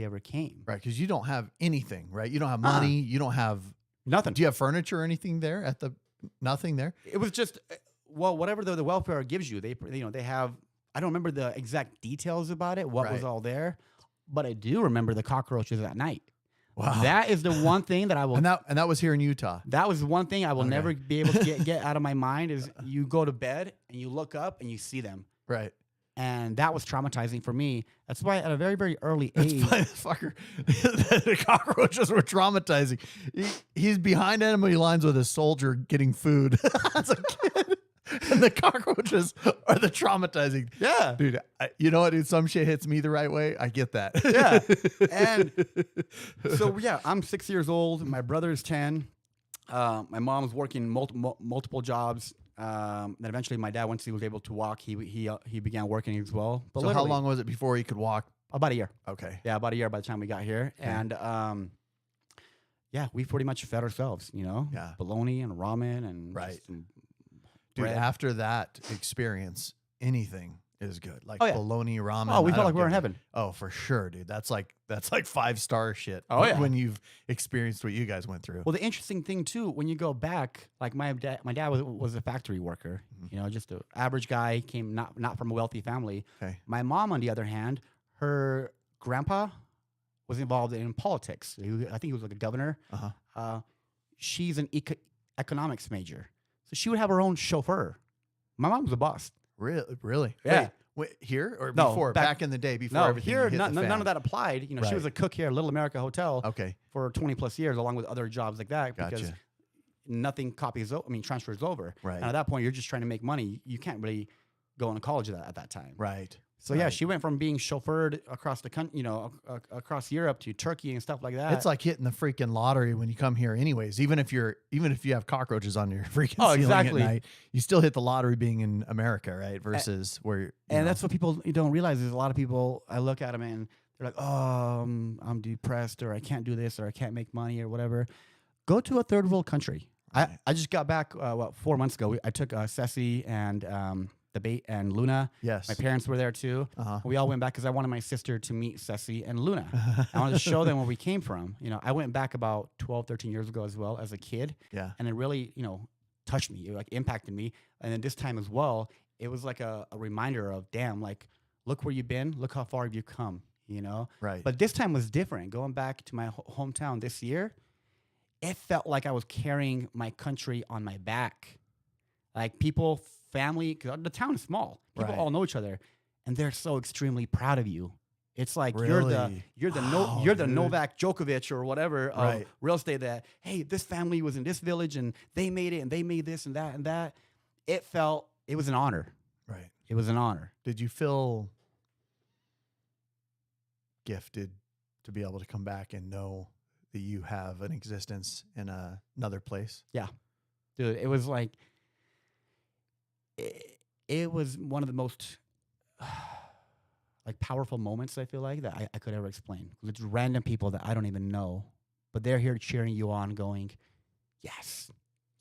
[SPEAKER 2] ever came.
[SPEAKER 1] Right. Because you don't have anything, right? You don't have money. You don't have
[SPEAKER 2] Nothing.
[SPEAKER 1] Do you have furniture or anything there nothing there?
[SPEAKER 2] It was just, whatever the welfare gives you, they have, I don't remember the exact details about it, what was
[SPEAKER 1] Right.
[SPEAKER 2] all there, but I do remember the cockroaches at night.
[SPEAKER 1] Wow.
[SPEAKER 2] That is the one thing that I will.
[SPEAKER 1] and that was here in Utah.
[SPEAKER 2] That was one thing I will
[SPEAKER 1] Okay.
[SPEAKER 2] never be able to get out of my mind is you go to bed and you look up and you see them.
[SPEAKER 1] Right.
[SPEAKER 2] And that was traumatizing for me. That's why at a very, very early age.
[SPEAKER 1] Fucker. The cockroaches were traumatizing. He's behind enemy lines with a soldier getting food as a kid. And the cockroaches are the traumatizing.
[SPEAKER 2] Yeah.
[SPEAKER 1] Dude, you know what, dude? Some shit hits me the right way. I get that.
[SPEAKER 2] Yeah. And so, yeah, I'm 6 years old. My brother's 10. My mom's working multiple jobs. Then eventually my dad, once he was able to walk, he began working as well. But
[SPEAKER 1] So how long was it before he could walk?
[SPEAKER 2] About a year.
[SPEAKER 1] Okay.
[SPEAKER 2] Yeah, about a year by the time we got here.
[SPEAKER 1] Okay.
[SPEAKER 2] And yeah, we pretty much fed ourselves,
[SPEAKER 1] Yeah.
[SPEAKER 2] bologna and ramen and
[SPEAKER 1] Right.
[SPEAKER 2] just some
[SPEAKER 1] Dude,
[SPEAKER 2] bread.
[SPEAKER 1] after that experience, anything is good. Like
[SPEAKER 2] Oh, yeah.
[SPEAKER 1] bologna, ramen.
[SPEAKER 2] Oh, we
[SPEAKER 1] I
[SPEAKER 2] felt
[SPEAKER 1] don't
[SPEAKER 2] like we were in
[SPEAKER 1] give a-
[SPEAKER 2] heaven.
[SPEAKER 1] Oh, for sure, dude. That's like 5-star shit.
[SPEAKER 2] Oh, yeah.
[SPEAKER 1] When you've experienced what you guys went through.
[SPEAKER 2] Well, the interesting thing too, when you go back, like my dad was a factory worker, just an average guy, came not from a wealthy family.
[SPEAKER 1] Okay.
[SPEAKER 2] My mom, on the other hand, her grandpa was involved in politics. I think he was like a governor.
[SPEAKER 1] Uh-huh.
[SPEAKER 2] She's an economics major, so she would have her own chauffeur. My mom was a boss.
[SPEAKER 1] Really?
[SPEAKER 2] Yeah.
[SPEAKER 1] Wait, Wait, here or
[SPEAKER 2] No,
[SPEAKER 1] before? Back in the day, before
[SPEAKER 2] No,
[SPEAKER 1] everything
[SPEAKER 2] here
[SPEAKER 1] hit the
[SPEAKER 2] none
[SPEAKER 1] fan?
[SPEAKER 2] of that applied. You know, she
[SPEAKER 1] Right.
[SPEAKER 2] was a cook here at Little America Hotel
[SPEAKER 1] Okay,
[SPEAKER 2] for 20 plus years, along with other jobs like that, because
[SPEAKER 1] gotcha.
[SPEAKER 2] nothing transfers over.
[SPEAKER 1] Right.
[SPEAKER 2] And at that point, you're just trying to make money. You can't really go into college at that time.
[SPEAKER 1] Right.
[SPEAKER 2] So yeah,
[SPEAKER 1] Right.
[SPEAKER 2] she went from being chauffeured across the country, across Europe to Turkey and stuff like that.
[SPEAKER 1] It's like hitting the freaking lottery when you come here, anyways. Even if you have cockroaches on your freaking
[SPEAKER 2] Oh,
[SPEAKER 1] ceiling
[SPEAKER 2] exactly.
[SPEAKER 1] at night, you still hit the lottery being in America, right? Versus where you
[SPEAKER 2] and
[SPEAKER 1] know.
[SPEAKER 2] that's what people don't realize is a lot of people. I look at them and they're like, "Oh, I'm depressed, or I can't do this, or I can't make money, or whatever." Go to a third world country.
[SPEAKER 1] Right.
[SPEAKER 2] I just got back 4 months ago. I took Ceci and the bait and Luna.
[SPEAKER 1] Yes.
[SPEAKER 2] My parents were there too.
[SPEAKER 1] Uh-huh.
[SPEAKER 2] We all went back because I wanted my sister to meet Ceci and Luna. I wanted to show them where we came from. You know, I went back about 12, 13 years ago as well as a kid.
[SPEAKER 1] Yeah.
[SPEAKER 2] And it really, touched me. It like impacted me. And then this time as well, it was like a reminder of, damn, like, look where you've been. Look how far you've come,
[SPEAKER 1] Right.
[SPEAKER 2] But this time was different. Going back to my hometown this year, it felt like I was carrying my country on my back. Like people, family, because the town is small. People
[SPEAKER 1] Right.
[SPEAKER 2] all know each other, and they're so extremely proud of you. It's like
[SPEAKER 1] Really?
[SPEAKER 2] you're
[SPEAKER 1] Wow,
[SPEAKER 2] the
[SPEAKER 1] dude.
[SPEAKER 2] Novak Djokovic or whatever of
[SPEAKER 1] Right.
[SPEAKER 2] real estate. That, hey, this family was in this village and they made it and they made this and that and that. It was an honor.
[SPEAKER 1] Right.
[SPEAKER 2] It was an honor.
[SPEAKER 1] Did you feel gifted to be able to come back and know that you have an existence in another place?
[SPEAKER 2] Dude, it was like it was one of the most like powerful moments I feel like that I could ever explain. It's random people that I don't even know, but they're here cheering you on, going, "Yes,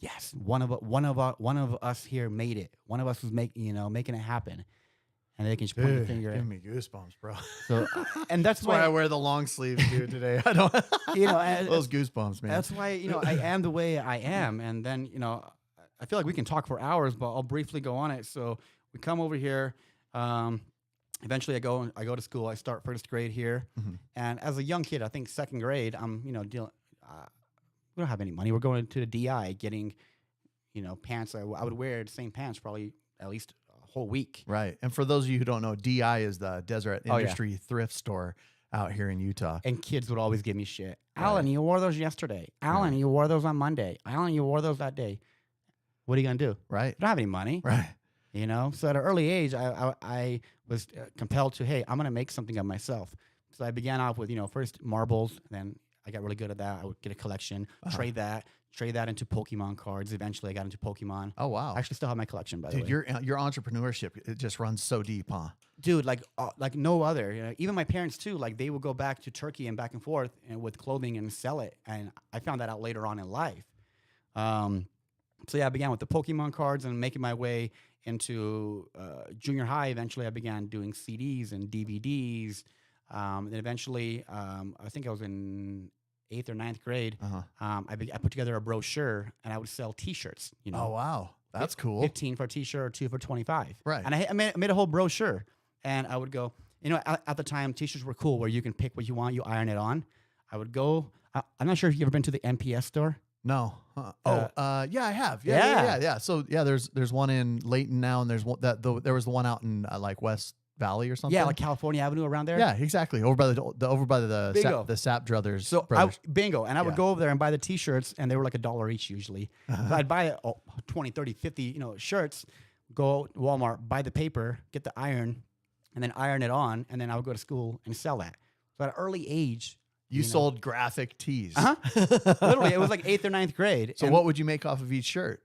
[SPEAKER 2] yes, one of us here made it. One of us was making it happen." And they can just point the
[SPEAKER 1] Dude,
[SPEAKER 2] finger.
[SPEAKER 1] give me goosebumps, bro.
[SPEAKER 2] So, and that's
[SPEAKER 1] That's why I
[SPEAKER 2] why
[SPEAKER 1] wear the long sleeves, dude. Today, I don't.
[SPEAKER 2] and
[SPEAKER 1] those goosebumps, man.
[SPEAKER 2] that's why I am the way I am. And then I feel like we can talk for hours, but I'll briefly go on it. So we come over here. Eventually, I go to school. I start first grade here,
[SPEAKER 1] Mhm.
[SPEAKER 2] and as a young kid, I think second grade, I'm dealing. We don't have any money. We're going to the DI, getting pants. I would wear the same pants probably at least a whole week.
[SPEAKER 1] Right. And for those of you who don't know, DI is the Desert
[SPEAKER 2] Oh, yeah.
[SPEAKER 1] Industry Thrift Store out here in Utah.
[SPEAKER 2] And kids would always give me shit.
[SPEAKER 1] Right.
[SPEAKER 2] Alan, you wore those yesterday. Alan,
[SPEAKER 1] Right.
[SPEAKER 2] you wore those on Monday. Alan, you wore those that day. What are you gonna do?
[SPEAKER 1] Right.
[SPEAKER 2] I don't have any money.
[SPEAKER 1] Right.
[SPEAKER 2] So at an early age, I was compelled to, hey, I'm going to make something of myself. So I began off with, first marbles. Then I got really good at that. I would get a collection, trade that into Pokemon cards. Eventually, I got into Pokemon.
[SPEAKER 1] Oh, wow.
[SPEAKER 2] I actually still have my collection, by the
[SPEAKER 1] Dude,
[SPEAKER 2] way.
[SPEAKER 1] your entrepreneurship, it just runs so deep, huh?
[SPEAKER 2] Dude, like no other. Even my parents, too, like they would go back to Turkey and back and forth with clothing and sell it. And I found that out later on in life. So yeah, I began with the Pokemon cards and making my way into junior high. Eventually, I began doing CDs and DVDs. Then eventually, I think I was in 8th or 9th grade. I put together a brochure and I would sell T-shirts.
[SPEAKER 1] Oh, wow. That's cool.
[SPEAKER 2] 15 for a T-shirt or 2 for 25.
[SPEAKER 1] Right.
[SPEAKER 2] And I made a whole brochure, and I would go. At the time, T-shirts were cool, where you can pick what you want, you iron it on. I would go. I'm not sure if you've ever been to the MPS store.
[SPEAKER 1] No. Yeah, I have. Yeah. So yeah, there's one in Layton now, and there's one there was the one out in like West Valley or something.
[SPEAKER 2] Yeah, like California Avenue around there.
[SPEAKER 1] Yeah, exactly. Over by the
[SPEAKER 2] Bingo.
[SPEAKER 1] the Sap brothers.
[SPEAKER 2] So
[SPEAKER 1] brothers.
[SPEAKER 2] bingo. And I would
[SPEAKER 1] Yeah.
[SPEAKER 2] go over there and buy the T-shirts, and they were like $1 each usually. So I'd buy 20, 30, 50, shirts, go to Walmart, buy the paper, get the iron, and then iron it on, and then I would go to school and sell that. So at an early age,
[SPEAKER 1] you sold graphic tees.
[SPEAKER 2] literally, it was like 8th or 9th grade.
[SPEAKER 1] So
[SPEAKER 2] And-
[SPEAKER 1] what would you make off of each shirt?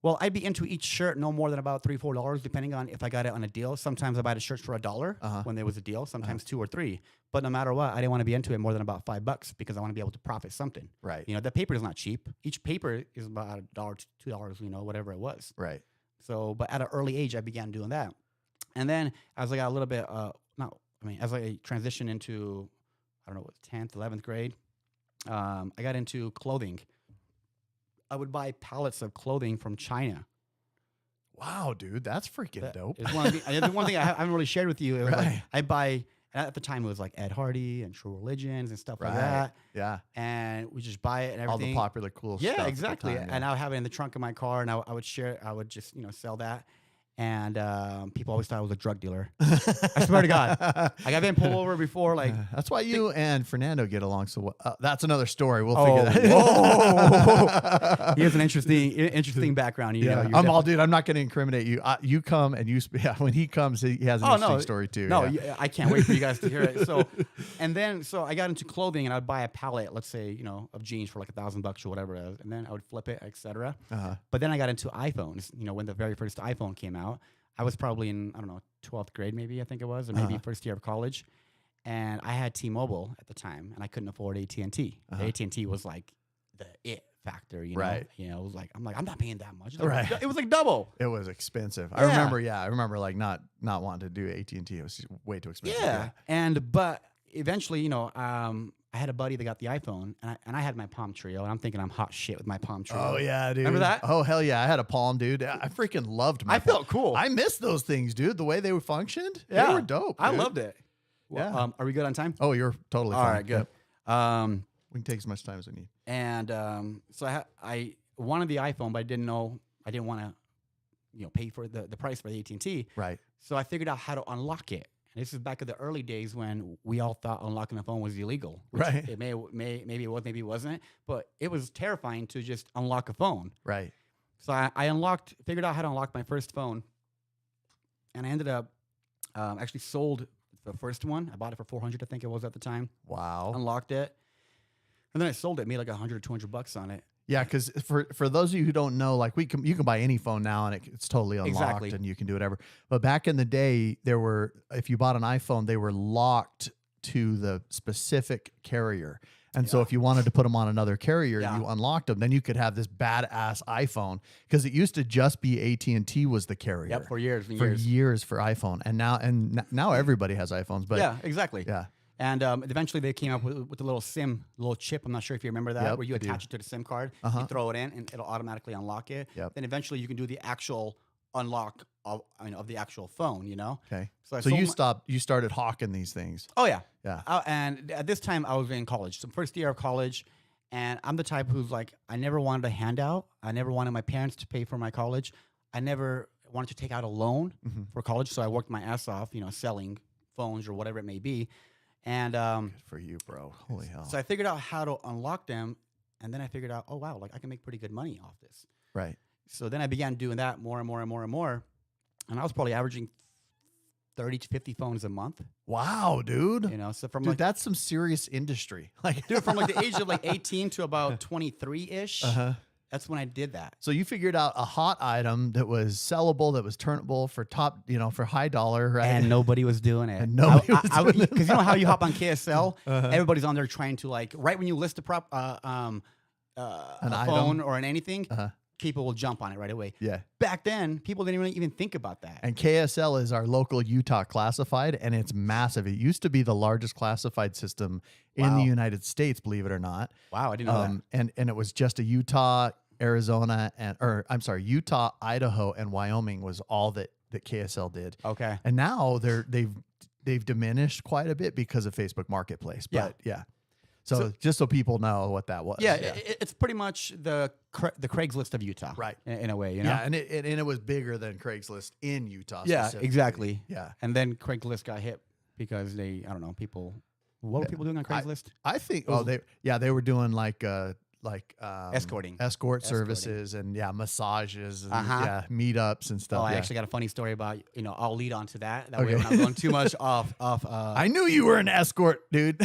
[SPEAKER 2] Well, I'd be into each shirt no more than about $3, $4, depending on if I got it on a deal. Sometimes I buy the shirts for $1 when there was a deal. Sometimes 2 or 3. But no matter what, I didn't want to be into it more than about $5 because I want to be able to profit something.
[SPEAKER 1] Right.
[SPEAKER 2] The paper is not cheap. Each paper is about $1 to $2, whatever it was.
[SPEAKER 1] Right.
[SPEAKER 2] So, but at an early age, I began doing that. And then as I got a little bit, as I transitioned into, 10th, 11th grade, I got into clothing. I would buy pallets of clothing from China.
[SPEAKER 1] Wow, dude, that's freaking dope.
[SPEAKER 2] It's one thing I haven't really shared with you. It was like,
[SPEAKER 1] Right.
[SPEAKER 2] I buy, and at the time it was like Ed Hardy and True Religions and stuff like that.
[SPEAKER 1] Yeah.
[SPEAKER 2] And we just buy it and
[SPEAKER 1] All
[SPEAKER 2] everything.
[SPEAKER 1] the popular cool stuff.
[SPEAKER 2] Yeah,
[SPEAKER 1] at the
[SPEAKER 2] exactly.
[SPEAKER 1] time,
[SPEAKER 2] And I would have it in the trunk of my car, and I would share. I would just sell that. And people always thought I was a drug dealer. I swear to God. Like, I've been pulled over before. Like,
[SPEAKER 1] that's why you and Fernando get along so well. That's another story. We'll
[SPEAKER 2] oh,
[SPEAKER 1] figure that
[SPEAKER 2] whoa. He has an interesting background. You know,
[SPEAKER 1] I'm all, dude. I'm not going to incriminate you. You come and when he comes, he has an interesting story too.
[SPEAKER 2] No,
[SPEAKER 1] yeah.
[SPEAKER 2] I can't wait for you guys to hear it. So, so I got into clothing, and I'd buy a pallet, let's say, of jeans for like $1,000 or whatever it is, and then I would flip it, etc. But then I got into iPhones. When the very first iPhone came out, I was probably in, I don't know, 12th grade maybe, I think it was, or maybe first year of college. And I had T-Mobile at the time, and I couldn't afford AT&T. AT&T was like the it factor,
[SPEAKER 1] Right.
[SPEAKER 2] It was like, I'm not paying that much.
[SPEAKER 1] Right.
[SPEAKER 2] It was like double.
[SPEAKER 1] It was expensive.
[SPEAKER 2] Yeah.
[SPEAKER 1] I remember like not wanting to do AT&T. It was way too expensive.
[SPEAKER 2] Yeah. But eventually, I had a buddy that got the iPhone, and I had my Palm Trio, and I'm thinking I'm hot shit with my Palm Trio.
[SPEAKER 1] Oh, yeah, dude.
[SPEAKER 2] Remember that?
[SPEAKER 1] Oh, hell yeah. I had a Palm, dude. I freaking loved my
[SPEAKER 2] I felt cool.
[SPEAKER 1] I missed those things, dude. The way they functioned.
[SPEAKER 2] Yeah.
[SPEAKER 1] They were dope.
[SPEAKER 2] I
[SPEAKER 1] dude.
[SPEAKER 2] loved it. Well,
[SPEAKER 1] Yeah.
[SPEAKER 2] Are we good on time?
[SPEAKER 1] Oh, you're totally
[SPEAKER 2] All
[SPEAKER 1] fine.
[SPEAKER 2] right, good.
[SPEAKER 1] Yep. We can take as much time as we need.
[SPEAKER 2] And so I wanted the iPhone, but I didn't want to, pay for the price for the AT&T.
[SPEAKER 1] Right.
[SPEAKER 2] So I figured out how to unlock it. And this is back in the early days when we all thought unlocking a phone was illegal.
[SPEAKER 1] Right.
[SPEAKER 2] It maybe it was, maybe it wasn't. But it was terrifying to just unlock a phone.
[SPEAKER 1] Right.
[SPEAKER 2] So I figured out how to unlock my first phone. And I ended up actually sold the first one. I bought it for $400, I think it was at the time.
[SPEAKER 1] Wow.
[SPEAKER 2] Unlocked it. And then I sold it, made like $100 or $200 on it.
[SPEAKER 1] Yeah, because for those of you who don't know, like you can buy any phone now and it's totally unlocked
[SPEAKER 2] Exactly.
[SPEAKER 1] and you can do whatever. But back in the day, if you bought an iPhone, they were locked to the specific carrier. And so if you wanted to put them on another carrier, you unlocked them. Then you could have this badass iPhone because it used to just be AT&T was the carrier.
[SPEAKER 2] Yep, for years and
[SPEAKER 1] years for iPhone, and now everybody has iPhones. But
[SPEAKER 2] yeah, exactly.
[SPEAKER 1] Yeah.
[SPEAKER 2] And eventually they came up with a little chip. I'm not sure if you remember that, where you attach it to the SIM card, you throw it in, and it'll automatically unlock it.
[SPEAKER 1] Yep.
[SPEAKER 2] Then eventually you can do the actual unlock of the actual phone. Okay.
[SPEAKER 1] So you started hawking these things.
[SPEAKER 2] Oh yeah.
[SPEAKER 1] Yeah.
[SPEAKER 2] And at this time I was in college, so first year of college, and I'm the type who's like, I never wanted a handout. I never wanted my parents to pay for my college. I never wanted to take out a loan for college, so I worked my ass off, selling phones or whatever it may be. And
[SPEAKER 1] good for you, bro. Holy hell.
[SPEAKER 2] So I figured out how to unlock them, and then I figured out, oh wow, like I can make pretty good money off this.
[SPEAKER 1] Right.
[SPEAKER 2] So then I began doing that more and more and more and more, and I was probably averaging 30 to 50 phones a month.
[SPEAKER 1] Wow, dude.
[SPEAKER 2] So from
[SPEAKER 1] that's some serious industry. Like,
[SPEAKER 2] dude, from like the age of like 18 to about 23-ish. That's when I did that.
[SPEAKER 1] So you figured out a hot item that was sellable, that was turnable for for high dollar, right?
[SPEAKER 2] And nobody was doing it.
[SPEAKER 1] And nobody was doing it.
[SPEAKER 2] Because you know how you hop on KSL? Everybody's on there trying to right when you list a
[SPEAKER 1] an
[SPEAKER 2] phone or an anything, people will jump on it right away.
[SPEAKER 1] Yeah.
[SPEAKER 2] Back then, people didn't even think about that.
[SPEAKER 1] And KSL is our local Utah classified, and it's massive. It used to be the largest classified system in the United States, believe it or not.
[SPEAKER 2] Wow, I didn't know that.
[SPEAKER 1] And it was just a Utah, Arizona, Utah, Idaho, and Wyoming was all that KSL did.
[SPEAKER 2] Okay.
[SPEAKER 1] And now they've diminished quite a bit because of Facebook Marketplace. But yeah. So just so people know what that was.
[SPEAKER 2] Yeah, it's pretty much the Craigslist of Utah,
[SPEAKER 1] right?
[SPEAKER 2] In a way,
[SPEAKER 1] Yeah, and it was bigger than Craigslist in Utah.
[SPEAKER 2] Yeah, exactly.
[SPEAKER 1] Yeah,
[SPEAKER 2] and then Craigslist got hit because people. What were people doing on Craigslist?
[SPEAKER 1] I think they were doing like escort services and massages and meetups and stuff.
[SPEAKER 2] I actually got a funny story about I'll lead on to that way we're not going too much off.
[SPEAKER 1] I knew you were an escort, dude.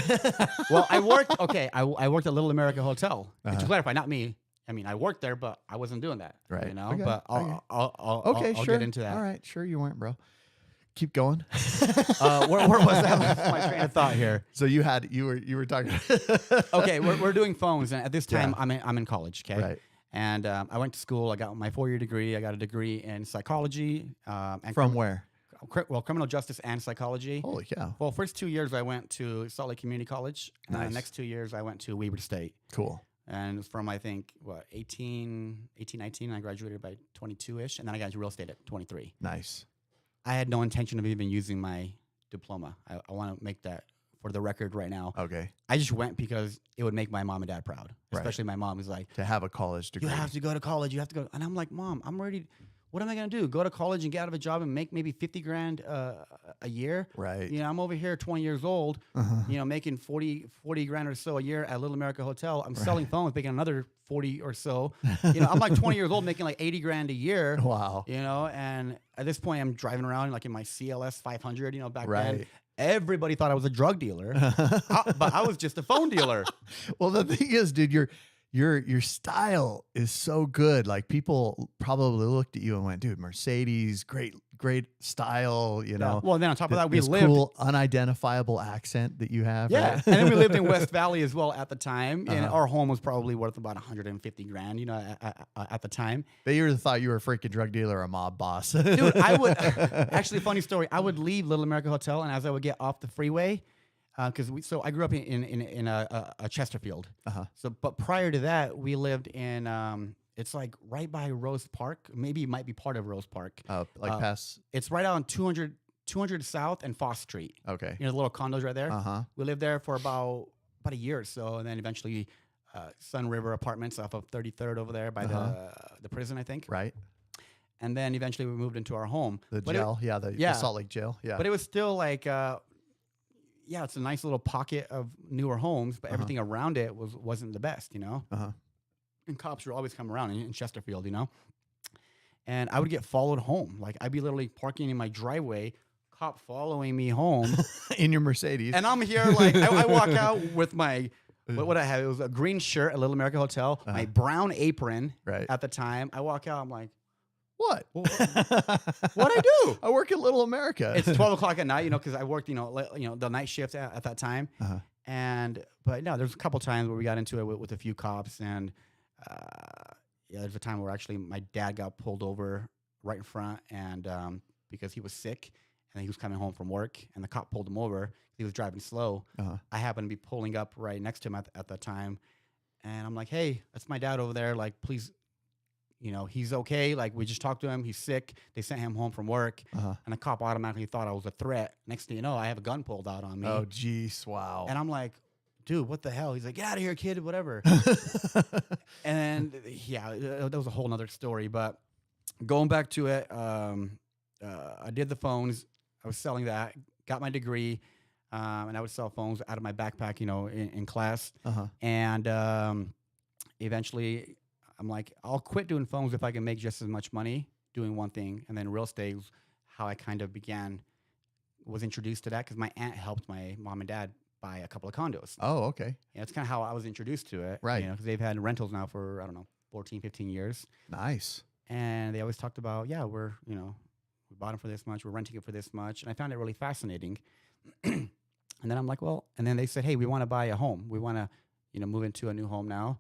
[SPEAKER 2] Well, I worked at Little America Hotel. To clarify, not me. I mean, I worked there, but I wasn't doing that.
[SPEAKER 1] Right.
[SPEAKER 2] Okay. But I'll get into that.
[SPEAKER 1] All right, sure you weren't, bro. Keep going.
[SPEAKER 2] Where was that? My train of thought here.
[SPEAKER 1] So you were talking.
[SPEAKER 2] Okay, we're doing phones, and at this time I'm in college. Okay,
[SPEAKER 1] right.
[SPEAKER 2] And I went to school. I got my 4-year degree. I got a degree in psychology. And
[SPEAKER 1] from where?
[SPEAKER 2] Well, criminal justice and psychology.
[SPEAKER 1] Holy cow!
[SPEAKER 2] Well, first 2 years I went to Salt Lake Community College, and
[SPEAKER 1] nice.
[SPEAKER 2] The next 2 years I went to Weber State.
[SPEAKER 1] Cool.
[SPEAKER 2] And from I think 19, I graduated by 22-ish, and then I got into real estate at 23.
[SPEAKER 1] Nice.
[SPEAKER 2] I had no intention of even using my diploma. I want to make that for the record right now.
[SPEAKER 1] Okay.
[SPEAKER 2] I just went because it would make my mom and dad proud. Especially my mom is like,
[SPEAKER 1] to have a college degree.
[SPEAKER 2] You have to go to college. You have to go. And I'm like, Mom, I'm ready. what am I going to do? Go to college and get out of a job and make maybe 50 grand a year?
[SPEAKER 1] Right.
[SPEAKER 2] You know, I'm over here 20 years old, you know, making 40 grand or so a year at Little America Hotel. I'm selling phones, making another 40 or so. You know, I'm like 20 years old making like 80 grand a year.
[SPEAKER 1] Wow.
[SPEAKER 2] You know, and at this point I'm driving around like in my CLS 500, you know, back then.
[SPEAKER 1] Right.
[SPEAKER 2] Everybody thought I was a drug dealer, but I was just a phone dealer.
[SPEAKER 1] Well, the thing is, dude, your style is so good. Like people probably looked at you and went, dude, Mercedes, great style, you know.
[SPEAKER 2] Well, then on top of that, we
[SPEAKER 1] this
[SPEAKER 2] lived
[SPEAKER 1] cool, unidentifiable accent that you have.
[SPEAKER 2] Yeah,
[SPEAKER 1] right?
[SPEAKER 2] and then we lived in West Valley as well at the time, and our home was probably worth about 150 grand, you know, at the time.
[SPEAKER 1] They either thought you were a freaking drug dealer or a mob boss.
[SPEAKER 2] Dude, I would actually, funny story. I would leave Little America Hotel, and as I would get off the freeway, because so I grew up in a Chesterfield. So, but prior to that, we lived in it's like right by Rose Park. Maybe it might be part of Rose Park.
[SPEAKER 1] Like past.
[SPEAKER 2] It's right on 200 South and Foss Street.
[SPEAKER 1] Okay.
[SPEAKER 2] You know, the little condos right there. We lived there for about a year or so, and then eventually Sun River Apartments off of 33rd over there by the prison, I think.
[SPEAKER 1] Right.
[SPEAKER 2] And then eventually we moved into our home.
[SPEAKER 1] The jail, the Salt Lake jail, yeah.
[SPEAKER 2] But it was still like, it's a nice little pocket of newer homes, but everything around it wasn't the best, you know. And cops would always come around in Chesterfield, you know. And I would get followed home. Like I'd be literally parking in my driveway, cop following me home
[SPEAKER 1] in your Mercedes.
[SPEAKER 2] And I'm here like I walk out with my what I have. It was a green shirt at Little America Hotel, my brown apron at the time. I walk out, I'm like, what? What I do?
[SPEAKER 1] I work at Little America.
[SPEAKER 2] It's 12 o'clock at night, you know, because I worked, you know, the night shift at that time. But no, there's a couple times where we got into it with a few cops, and there's a time where actually my dad got pulled over right in front, and because he was sick and he was coming home from work, and the cop pulled him over. He was driving slow. I happened to be pulling up right next to him at the time, and I'm like, hey, that's my dad over there. Like, please. You know, he's okay. Like, we just talked to him. He's sick. They sent him home from work. And the cop automatically thought I was a threat. Next thing you know, I have a gun pulled out on me.
[SPEAKER 1] Oh, jeez. Wow.
[SPEAKER 2] And I'm like, dude, what the hell? He's like, get out of here, kid, whatever. And yeah, that was a whole nother story. But going back to it, I did the phones. I was selling that, got my degree, and I would sell phones out of my backpack, you know, in class. And eventually... I'm like, I'll quit doing phones if I can make just as much money doing one thing. And then real estate was how I kind of was introduced to that, because my aunt helped my mom and dad buy a couple of condos.
[SPEAKER 1] Oh, okay.
[SPEAKER 2] Yeah, that's kind of how I was introduced to it.
[SPEAKER 1] Right.
[SPEAKER 2] You know, because they've had rentals now for, I don't know, 14, 15 years.
[SPEAKER 1] Nice.
[SPEAKER 2] And they always talked about, yeah, we bought them for this much, we're renting it for this much. And I found it really fascinating. And then I'm like, well, and then they said, hey, we want to buy a home. We want to, you know, move into a new home now.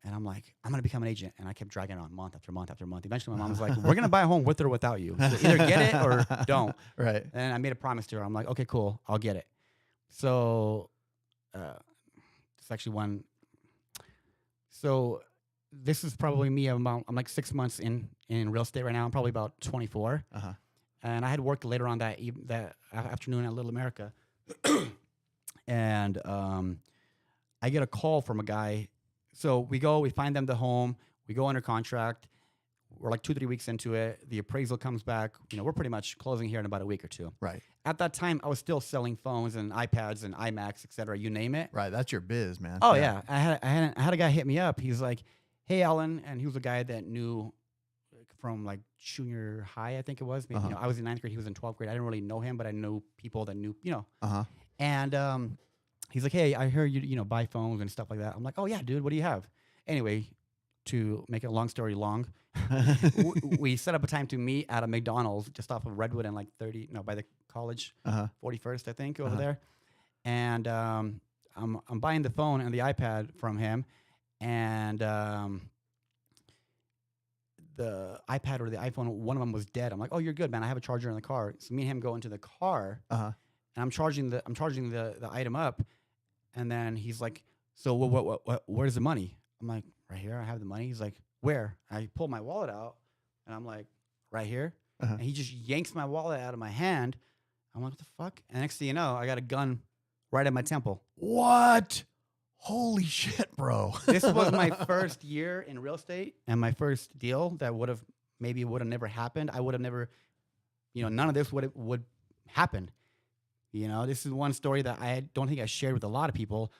[SPEAKER 2] And I'm like, I'm going to become an agent. And I kept dragging it on month after month after month. Eventually, my mom was like, we're going to buy a home with or without you. So either get it or don't.
[SPEAKER 1] Right.
[SPEAKER 2] And I made a promise to her. I'm like, okay, cool. I'll get it. So it's actually one. So this is probably me. I'm like 6 months in real estate right now. I'm probably about 24. And I had worked later on that afternoon at Little America. And I get a call from a guy. So we find them the home, we go under contract. We're like 2-3 weeks into it. The appraisal comes back. You know, we're pretty much closing here in about a week or two.
[SPEAKER 1] Right.
[SPEAKER 2] At that time, I was still selling phones and iPads and iMacs, et cetera, you name it.
[SPEAKER 1] Right. That's your biz, man.
[SPEAKER 2] Oh yeah. I had a guy hit me up. He's like, hey, Alen. And he was a guy that knew from like junior high, I think it was. Maybe, you know, I was in 9th grade. He was in 12th grade. I didn't really know him, but I knew people that knew, you know. And he's like, hey, I heard you know, buy phones and stuff like that. I'm like, oh, yeah, dude, what do you have? Anyway, to make a long story long, we set up a time to meet at a McDonald's just off of Redwood and like by the college, 41st, I think, over there. And I'm buying the phone and the iPad from him. And the iPad or the iPhone, one of them was dead. I'm like, oh, you're good, man. I have a charger in the car. So me and him go into the car. And I'm charging the item up. And then he's like, so where's the money? I'm like, right here, I have the money. He's like, where? I pull my wallet out, and I'm like, right here. And he just yanks my wallet out of my hand. I'm like, what the fuck? And next thing you know, I got a gun right at my temple.
[SPEAKER 1] What? Holy shit, bro.
[SPEAKER 2] This was my first year in real estate and my first deal that would have maybe it would have never happened. I would have never, none of this would happen. This is one story that I don't think I shared with a lot of people.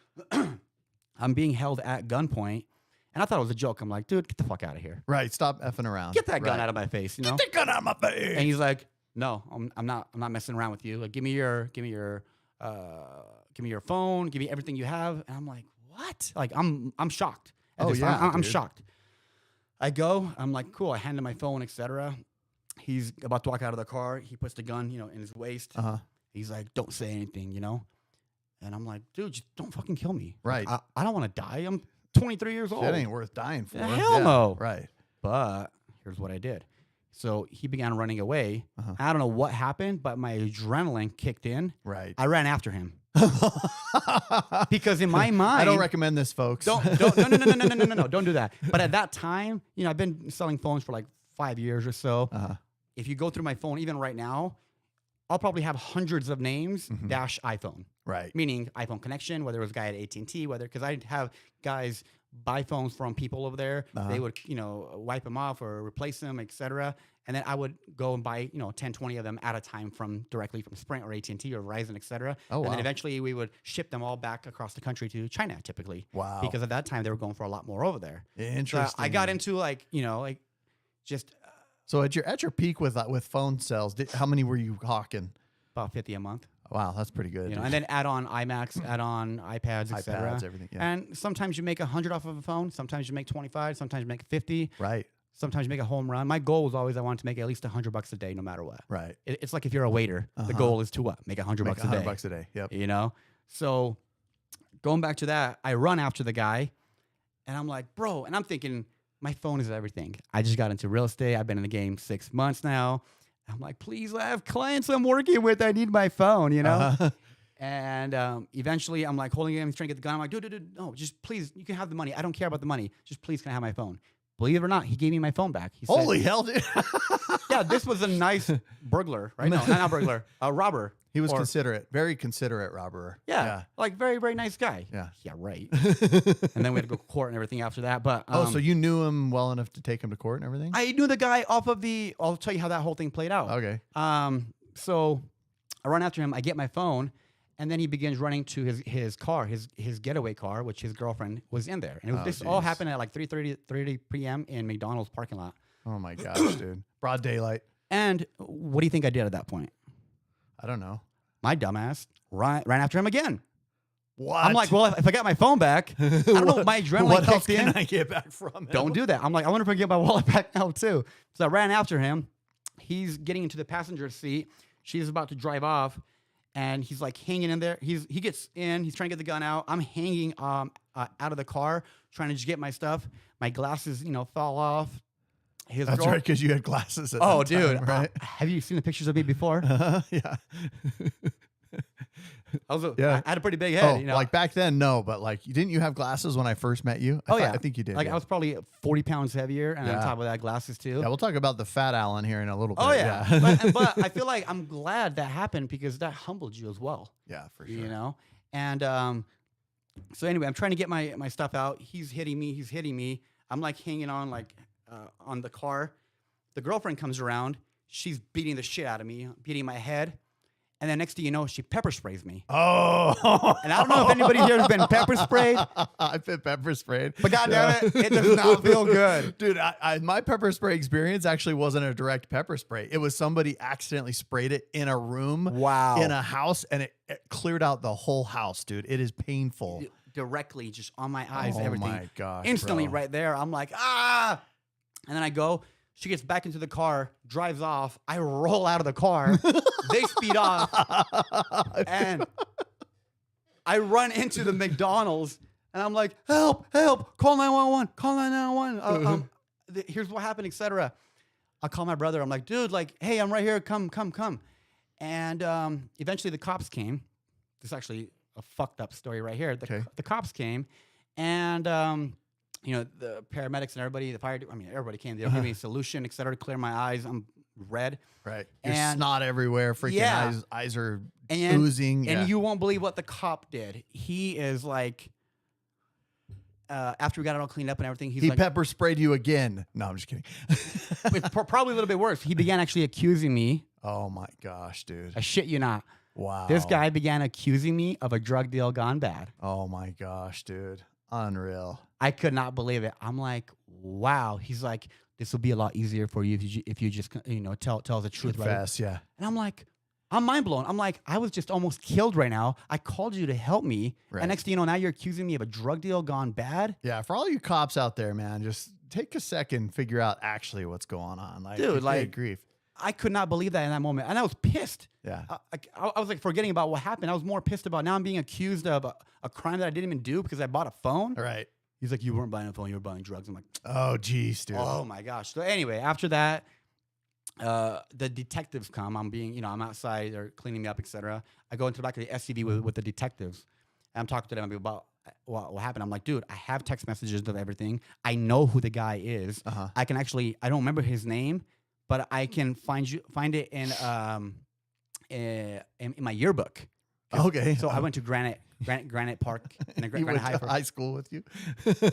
[SPEAKER 2] I'm being held at gunpoint, and I thought it was a joke. I'm like, dude, get the fuck out of here.
[SPEAKER 1] Right. Stop effing around.
[SPEAKER 2] Get that gun out of my face.
[SPEAKER 1] Get the gun out of my face.
[SPEAKER 2] And he's like, no, I'm not messing around with you. Like, give me your phone. Give me everything you have. And I'm like, what? Like, I'm shocked. I'm shocked. I go. I'm like, cool. I hand him my phone, etc. He's about to walk out of the car. He puts the gun, in his waist. He's like, don't say anything, And I'm like, dude, just don't fucking kill me.
[SPEAKER 1] Right.
[SPEAKER 2] I don't want to die. I'm 23 years old.
[SPEAKER 1] That ain't worth dying for.
[SPEAKER 2] Hell no.
[SPEAKER 1] Right.
[SPEAKER 2] But here's what I did. So he began running away. I don't know what happened, but my adrenaline kicked in.
[SPEAKER 1] Right.
[SPEAKER 2] I ran after him. Because in my mind,
[SPEAKER 1] I don't recommend this, folks.
[SPEAKER 2] No, don't do that. But at that time, I've been selling phones for like 5 years or so. If you go through my phone, even right now, I'll probably have hundreds of names dash iPhone.
[SPEAKER 1] Right.
[SPEAKER 2] Meaning iPhone connection, whether it was a guy at AT&T, because I'd have guys buy phones from people over there. They would, wipe them off or replace them, etc. And then I would go and buy, 10, 20 of them at a time directly from Sprint or AT&T or Verizon, etc. And then eventually we would ship them all back across the country to China, typically.
[SPEAKER 1] Wow.
[SPEAKER 2] Because at that time they were going for a lot more over there.
[SPEAKER 1] Interesting.
[SPEAKER 2] So I got into just
[SPEAKER 1] So at your peak with phone sales, how many were you hawking?
[SPEAKER 2] about 50 a month.
[SPEAKER 1] Wow, that's pretty good.
[SPEAKER 2] And then add on iMacs, add on iPads, etc.
[SPEAKER 1] Everything. Yeah.
[SPEAKER 2] And sometimes you make 100 off of a phone. Sometimes you make 25. Sometimes you make 50.
[SPEAKER 1] Right.
[SPEAKER 2] Sometimes you make a home run. My goal was always I wanted to make at least $100 a day, no matter what.
[SPEAKER 1] Right.
[SPEAKER 2] It's like if you're a waiter, the goal is to what? Make $100 a day.
[SPEAKER 1] $100 a day. Yep.
[SPEAKER 2] So going back to that, I run after the guy, and I'm like, bro, and I'm thinking my phone is everything. I just got into real estate. I've been in the game 6 months now. I'm like, please, I have clients I'm working with. I need my phone, And eventually I'm like holding him. He's trying to get the gun. I'm like, dude, no, just please, you can have the money. I don't care about the money. Just please, can I have my phone? Believe it or not, he gave me my phone back. He
[SPEAKER 1] Holy
[SPEAKER 2] said,
[SPEAKER 1] hell, dude.
[SPEAKER 2] yeah, this was a nice burglar, right? No, not burglar, a robber.
[SPEAKER 1] He was considerate, very considerate robber.
[SPEAKER 2] Yeah, like very, very nice guy.
[SPEAKER 1] Yeah.
[SPEAKER 2] Yeah, right. And then we had to go to court and everything after that. But
[SPEAKER 1] so you knew him well enough to take him to court and everything?
[SPEAKER 2] I knew the guy off of I'll tell you how that whole thing played out.
[SPEAKER 1] Okay.
[SPEAKER 2] So I run after him. I get my phone, and then he begins running to his car, his getaway car, which his girlfriend was in there. And this all happened at like 3:30 p.m. in McDonald's parking lot.
[SPEAKER 1] Oh my gosh, dude! Broad daylight.
[SPEAKER 2] And what do you think I did at that point?
[SPEAKER 1] I don't know.
[SPEAKER 2] My dumbass ran after him again.
[SPEAKER 1] What?
[SPEAKER 2] I'm like, well, if I got my phone back, I don't know. My adrenaline
[SPEAKER 1] what else
[SPEAKER 2] kicked in.
[SPEAKER 1] can I get back from him?
[SPEAKER 2] Don't do that. I'm like, I wonder if I can get my wallet back now too. So I ran after him. He's getting into the passenger seat. She's about to drive off, and he's like hanging in there. He gets in. He's trying to get the gun out. I'm hanging out of the car, trying to just get my stuff. My glasses, fall off.
[SPEAKER 1] That's right, because you had glasses at that time,
[SPEAKER 2] dude.
[SPEAKER 1] right?
[SPEAKER 2] Have you seen the pictures of me before?
[SPEAKER 1] Yeah.
[SPEAKER 2] I had a pretty big head.
[SPEAKER 1] Like back then, no, but like, didn't you have glasses when I first met you? I think you did.
[SPEAKER 2] Like I was probably 40 pounds heavier, and on top of that, glasses too.
[SPEAKER 1] Yeah, we'll talk about the fat Alen here in a little bit.
[SPEAKER 2] Oh yeah, but I feel like I'm glad that happened because that humbled you as well.
[SPEAKER 1] Yeah, for sure.
[SPEAKER 2] And so anyway, I'm trying to get my stuff out. He's hitting me. I'm like hanging on on the car. The girlfriend comes around. She's beating the shit out of me, beating my head. And then next thing you know, she pepper sprays me.
[SPEAKER 1] Oh.
[SPEAKER 2] And I don't know if anybody here has been pepper sprayed.
[SPEAKER 1] I've been pepper sprayed.
[SPEAKER 2] But goddamn it does not feel good.
[SPEAKER 1] Dude, my pepper spray experience actually wasn't a direct pepper spray. It was somebody accidentally sprayed it in a room.
[SPEAKER 2] Wow.
[SPEAKER 1] In a house, and it cleared out the whole house, dude. It is painful.
[SPEAKER 2] Directly, just on my eyes, everything.
[SPEAKER 1] Oh my gosh.
[SPEAKER 2] Instantly right there. I'm like, ah. And then I go. She gets back into the car, drives off. I roll out of the car. They speed off. And I run into the McDonald's. And I'm like, help, call 911, call 911. Here's what happened, etc. I call my brother. I'm like, dude, hey, I'm right here. Come. And eventually the cops came. This is actually a fucked up story right here. The cops came. And... the paramedics and everybody, the fire, everybody came. They were giving me a solution, et cetera, to clear my eyes. I'm red.
[SPEAKER 1] Right. There's snot everywhere. Freaking eyes are oozing.
[SPEAKER 2] And you won't believe what the cop did. He is like, after we got it all cleaned up and everything, he's
[SPEAKER 1] He
[SPEAKER 2] like,
[SPEAKER 1] pepper sprayed you again. No, I'm just kidding.
[SPEAKER 2] it's probably a little bit worse. He began actually accusing me.
[SPEAKER 1] Oh my gosh, dude.
[SPEAKER 2] I shit you not.
[SPEAKER 1] Wow.
[SPEAKER 2] This guy began accusing me of a drug deal gone bad.
[SPEAKER 1] Oh my gosh, dude. Unreal.
[SPEAKER 2] I could not believe it. I'm like, wow. He's like, this will be a lot easier for you if you just tell the truth, right?
[SPEAKER 1] Confess, yeah.
[SPEAKER 2] And I'm like, I'm mind blown. I'm like, I was just almost killed right now. I called you to help me,
[SPEAKER 1] Right.
[SPEAKER 2] and next thing you know, now you're accusing me of a drug deal gone bad.
[SPEAKER 1] Yeah, for all you cops out there, man, just take a second, figure out actually what's going on. Like,
[SPEAKER 2] Dude,
[SPEAKER 1] good
[SPEAKER 2] like-
[SPEAKER 1] grief.
[SPEAKER 2] I could not believe that in that moment, and I was pissed.
[SPEAKER 1] Yeah.
[SPEAKER 2] I was like forgetting about what happened. I was more pissed about now I'm being accused of a crime that I didn't even do because I bought a phone.
[SPEAKER 1] All right.
[SPEAKER 2] He's like, you weren't buying a phone, you were buying drugs. I'm like,
[SPEAKER 1] Oh, geez, dude.
[SPEAKER 2] oh my gosh. So anyway, after that, the detectives come. I'm being, I'm outside, they're cleaning me up, etc. I go into the back of the SUV with the detectives. And I'm talking to them about what happened. I'm like, dude, I have text messages of everything. I know who the guy is.
[SPEAKER 1] Uh-huh.
[SPEAKER 2] I can actually, I don't remember his name, but I can find it in my yearbook.
[SPEAKER 1] Okay.
[SPEAKER 2] So I went to Granite Park in
[SPEAKER 1] He
[SPEAKER 2] Granite
[SPEAKER 1] went
[SPEAKER 2] High.
[SPEAKER 1] to high school with you?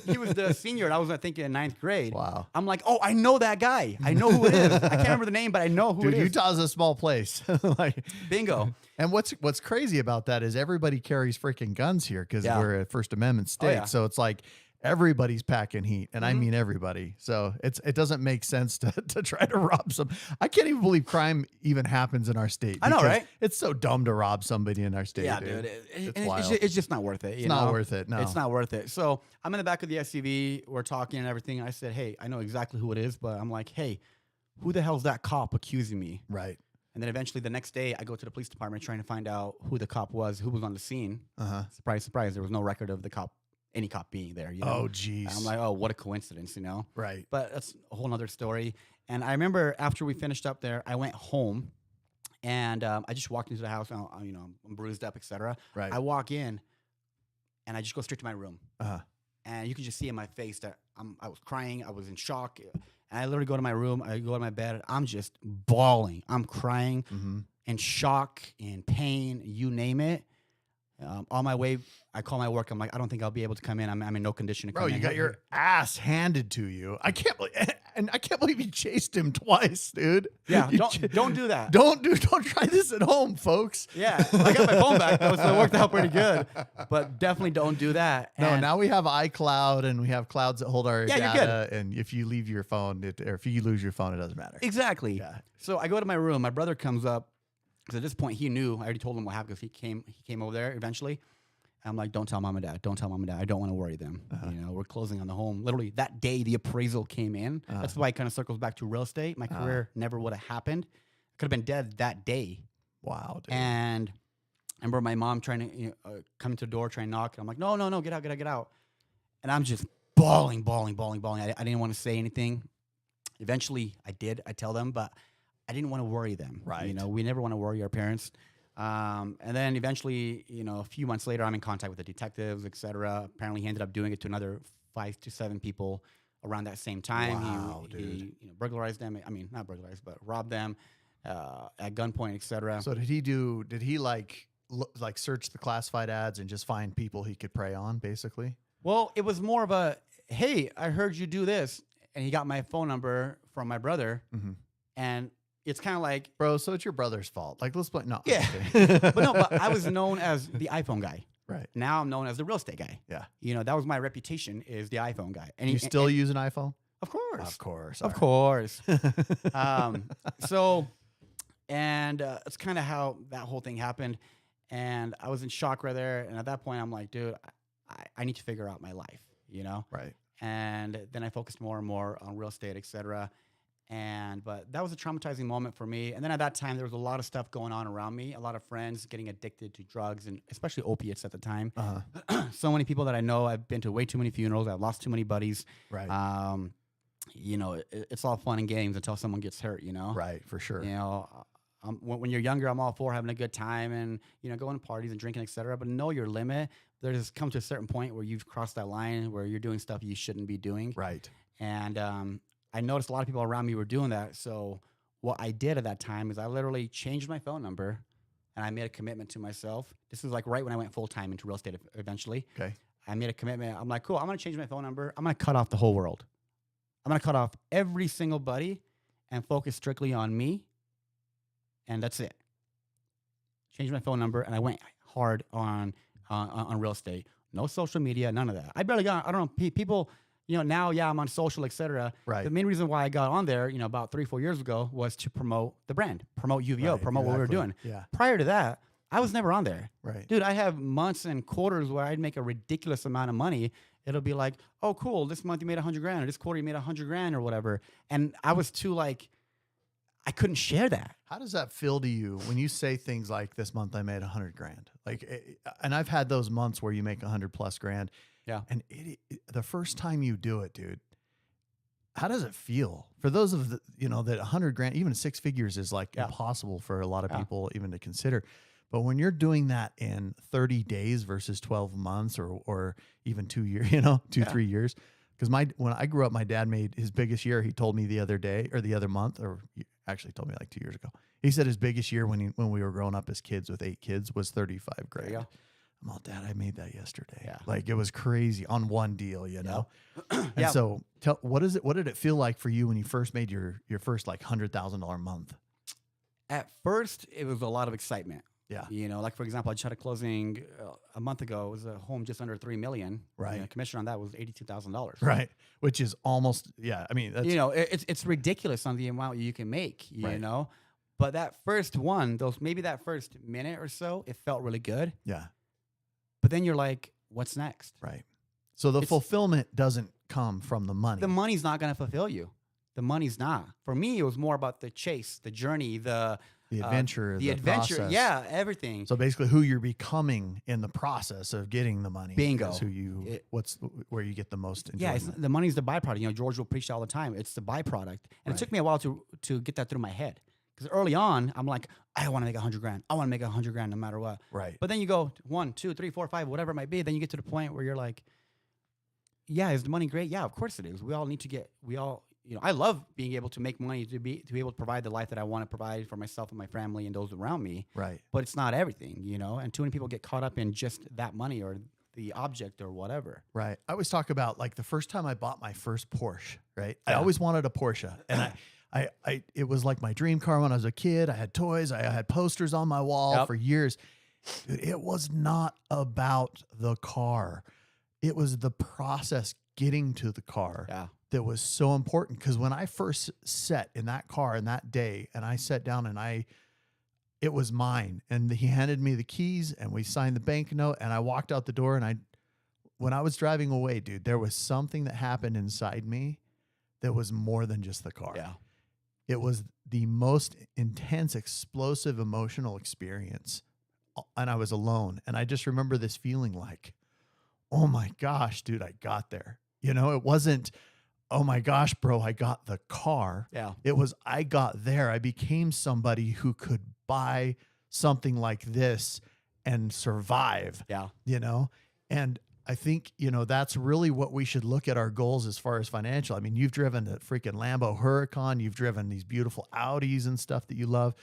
[SPEAKER 2] He was the senior, and I was, I think, in 9th grade.
[SPEAKER 1] Wow.
[SPEAKER 2] I'm like, oh, I know that guy. I know who it is. I can't remember the name, but I know who
[SPEAKER 1] Dude,
[SPEAKER 2] it is.
[SPEAKER 1] Utah's a small place. Like,
[SPEAKER 2] Bingo.
[SPEAKER 1] and what's crazy about that is everybody carries freaking guns here because
[SPEAKER 2] Yeah.
[SPEAKER 1] we're a First Amendment state.
[SPEAKER 2] yeah.
[SPEAKER 1] So it's like everybody's packing heat, and I
[SPEAKER 2] Mhm.
[SPEAKER 1] mean everybody. So it doesn't make sense to try to rob some. I can't even believe crime even happens in our state.
[SPEAKER 2] I know,
[SPEAKER 1] because
[SPEAKER 2] right?
[SPEAKER 1] It's so dumb to rob somebody in our state.
[SPEAKER 2] Yeah,
[SPEAKER 1] dude.
[SPEAKER 2] dude.
[SPEAKER 1] It's wild.
[SPEAKER 2] It's just not worth it.
[SPEAKER 1] It's not worth it. No,
[SPEAKER 2] It's not worth it. So I'm in the back of the SUV. We're talking and everything. I said, hey, I know exactly who it is, but I'm like, hey, who the hell's that cop accusing me?
[SPEAKER 1] Right.
[SPEAKER 2] And then eventually the next day, I go to the police department trying to find out who the cop was, who was on the scene.
[SPEAKER 1] Uh-huh.
[SPEAKER 2] Surprise, surprise. There was no record of any cop being there. You know?
[SPEAKER 1] Oh,
[SPEAKER 2] And
[SPEAKER 1] geez.
[SPEAKER 2] I'm like, oh, what a coincidence,
[SPEAKER 1] Right.
[SPEAKER 2] But that's a whole nother story. And I remember after we finished up there, I went home and I just walked into the house. I'm bruised up, etc.
[SPEAKER 1] Right.
[SPEAKER 2] I walk in and I just go straight to my room.
[SPEAKER 1] Uh-huh.
[SPEAKER 2] And you can just see in my face that I was crying. I was in shock. And I literally go to my room. I go to my bed. I'm just bawling. I'm crying
[SPEAKER 1] Mm-hmm.
[SPEAKER 2] in shock, in pain, you name it. On my way, I call my work. I'm like, I don't think I'll be able to come in. I'm in no condition to come
[SPEAKER 1] Bro,
[SPEAKER 2] in.
[SPEAKER 1] you got your ass handed to you. I can't believe you chased him twice, dude.
[SPEAKER 2] Yeah,
[SPEAKER 1] You
[SPEAKER 2] don't do that.
[SPEAKER 1] Don't try this at home, folks.
[SPEAKER 2] Yeah, I got my phone back though, so it worked out pretty good. But definitely don't do that.
[SPEAKER 1] No,
[SPEAKER 2] And
[SPEAKER 1] now we have iCloud and we have clouds that hold our
[SPEAKER 2] Yeah, you're
[SPEAKER 1] data. And if you leave your phone, or if you lose your phone, it doesn't matter.
[SPEAKER 2] exactly.
[SPEAKER 1] Yeah.
[SPEAKER 2] So I go to my room. My brother comes up because at this point he knew. I already told him what happened because he came over there eventually. I'm like, don't tell mom and dad. Don't tell mom and dad. I don't want to worry them.
[SPEAKER 1] Uh-huh.
[SPEAKER 2] We're closing on the home. Literally that day, the appraisal came in.
[SPEAKER 1] Uh-huh.
[SPEAKER 2] That's why it kind of circles back to real estate. My career never would have happened. Could have been dead that day.
[SPEAKER 1] Wow, dude.
[SPEAKER 2] And I remember my mom trying to come to the door, trying to knock. I'm like, no, get out. And I'm just bawling. I didn't want to say anything. Eventually, I did. I tell them, but I didn't want to worry them.
[SPEAKER 1] Right.
[SPEAKER 2] We never want to worry our parents. And then eventually, a few months later, I'm in contact with the detectives, etc. Apparently, he ended up doing it to another 5 to 7 people around that same time.
[SPEAKER 1] Wow,
[SPEAKER 2] he burglarized them. I mean, not burglarized, but robbed them at gunpoint, etc.
[SPEAKER 1] So did he like search the classified ads and just find people he could prey on, basically?
[SPEAKER 2] Well, it was more of a, hey, I heard you do this. And he got my phone number from my brother.
[SPEAKER 1] Mm-hmm.
[SPEAKER 2] And it's kind of like,
[SPEAKER 1] Bro, so it's your brother's fault. Like, let's play. No.
[SPEAKER 2] yeah.
[SPEAKER 1] Okay.
[SPEAKER 2] but I was known as the iPhone guy.
[SPEAKER 1] Right.
[SPEAKER 2] Now I'm known as the real estate guy.
[SPEAKER 1] Yeah.
[SPEAKER 2] That was my reputation, is the iPhone guy. And
[SPEAKER 1] You still use an iPhone?
[SPEAKER 2] of course.
[SPEAKER 1] Of course.
[SPEAKER 2] Of
[SPEAKER 1] all
[SPEAKER 2] course.
[SPEAKER 1] right.
[SPEAKER 2] So, and it's kind of how that whole thing happened. And I was in shock right there. And at that point, I'm like, dude, I need to figure out my life,
[SPEAKER 1] Right.
[SPEAKER 2] And then I focused more and more on real estate, etc. But that was a traumatizing moment for me. And then at that time, there was a lot of stuff going on around me. A lot of friends getting addicted to drugs and especially opiates at the time.
[SPEAKER 1] Uh-huh.
[SPEAKER 2] So many people that I know. I've been to way too many funerals. I've lost too many buddies.
[SPEAKER 1] Right.
[SPEAKER 2] It's all fun and games until someone gets hurt.
[SPEAKER 1] Right. For sure.
[SPEAKER 2] When you're younger, I'm all for having a good time and going to parties and drinking, etc. But know your limit. There's come to a certain point where you've crossed that line where you're doing stuff you shouldn't be doing.
[SPEAKER 1] Right.
[SPEAKER 2] And I noticed a lot of people around me were doing that. So what I did at that time is I literally changed my phone number and I made a commitment to myself. This was like right when I went full time into real estate eventually.
[SPEAKER 1] Okay.
[SPEAKER 2] I made a commitment. I'm like, cool, I'm going to change my phone number. I'm going to cut off the whole world. I'm going to cut off every single buddy and focus strictly on me. And that's it. Changed my phone number, and I went hard on real estate. No social media, none of that. I barely got, I don't know, people, now, yeah, I'm on social, etc.
[SPEAKER 1] Right.
[SPEAKER 2] The main reason why I got on there, about 3-4 years ago was to promote the brand, promote UVO, promote what we were doing.
[SPEAKER 1] Yeah.
[SPEAKER 2] Prior to that, I was never on there.
[SPEAKER 1] Right.
[SPEAKER 2] Dude, I have months and quarters where I'd make a ridiculous amount of money. It'll be like, oh, cool, this month you made $100,000, or this quarter you made $100,000 or whatever. And I was too I couldn't share that.
[SPEAKER 1] How does that feel to you when you say things like, this month I made $100,000? And I've had those months where you make $100,000+.
[SPEAKER 2] Yeah.
[SPEAKER 1] And the first time you do it, dude, how does it feel for those of that $100,000, even 6 figures is impossible for a lot of people even to consider. But when you're doing that in 30 days versus 12 months or even 2 years, 3 years, because when I grew up, my dad made his biggest year. He told me the other month, or actually told me like 2 years ago. He said his biggest year when we were growing up as kids with 8 kids was $35,000. I'm all, Dad, I made that yesterday.
[SPEAKER 2] Yeah.
[SPEAKER 1] Like it was crazy on one deal, And
[SPEAKER 2] Yeah.
[SPEAKER 1] so what did it feel like for you when you first made your first $100,000 month?
[SPEAKER 2] At first, it was a lot of excitement.
[SPEAKER 1] Yeah.
[SPEAKER 2] Like for example, I just had a closing a month ago. It was a home just under $3 million.
[SPEAKER 1] Right.
[SPEAKER 2] The commission on that was $82,000.
[SPEAKER 1] Right. Which is almost, yeah. I mean, that's,
[SPEAKER 2] it's ridiculous on the amount you can make,
[SPEAKER 1] Right.
[SPEAKER 2] But that first one, maybe that first minute or so, it felt really good.
[SPEAKER 1] yeah.
[SPEAKER 2] But then you're like, what's next?
[SPEAKER 1] Right. So the fulfillment doesn't come from the money.
[SPEAKER 2] The money's not going to fulfill you. The money's not. For me, it was more about the chase, the journey, the
[SPEAKER 1] adventure,
[SPEAKER 2] the adventure.
[SPEAKER 1] process.
[SPEAKER 2] Yeah, everything.
[SPEAKER 1] So basically who you're becoming in the process of getting the money.
[SPEAKER 2] Bingo.
[SPEAKER 1] Is where you get the most
[SPEAKER 2] Yeah,
[SPEAKER 1] enjoyment.
[SPEAKER 2] the money's the byproduct. George will preach all the time. It's the byproduct. And
[SPEAKER 1] Right.
[SPEAKER 2] it took me a while to get that through my head. Because early on, I'm like, I want to make $100,000. I want to make $100,000 no matter what.
[SPEAKER 1] Right.
[SPEAKER 2] But then you go 1, 2, 3, 4, 5, whatever it might be. Then you get to the point where you're like, yeah, is the money great? Yeah, of course it is. We all need to get, I love being able to make money to be able to provide the life that I want to provide for myself and my family and those around me.
[SPEAKER 1] Right.
[SPEAKER 2] But it's not everything, and too many people get caught up in just that money or the object or whatever.
[SPEAKER 1] Right. I always talk about the first time I bought my first Porsche, right? I
[SPEAKER 2] Yeah.
[SPEAKER 1] always wanted a Porsche. And it was like my dream car when I was a kid. I had toys. I had posters on my wall for years. Dude, it was not about the car. It was the process getting to the car that was so important. Because when I first sat in that car in that day and I sat down and it was mine, and he handed me the keys and we signed the bank note and I walked out the door, and when I was driving away, dude, there was something that happened inside me that was more than just the car.
[SPEAKER 2] Yeah.
[SPEAKER 1] It was the most intense, explosive, emotional experience. And I was alone. And I just remember this feeling like, oh my gosh, dude, I got there. It wasn't, oh my gosh, bro, I got the car.
[SPEAKER 2] Yeah.
[SPEAKER 1] It was, I got there. I became somebody who could buy something like this and survive.
[SPEAKER 2] Yeah.
[SPEAKER 1] And I think, that's really what we should look at our goals as far as financial. I mean, you've driven a freaking Lambo Huracan, you've driven these beautiful Audis and stuff that you love.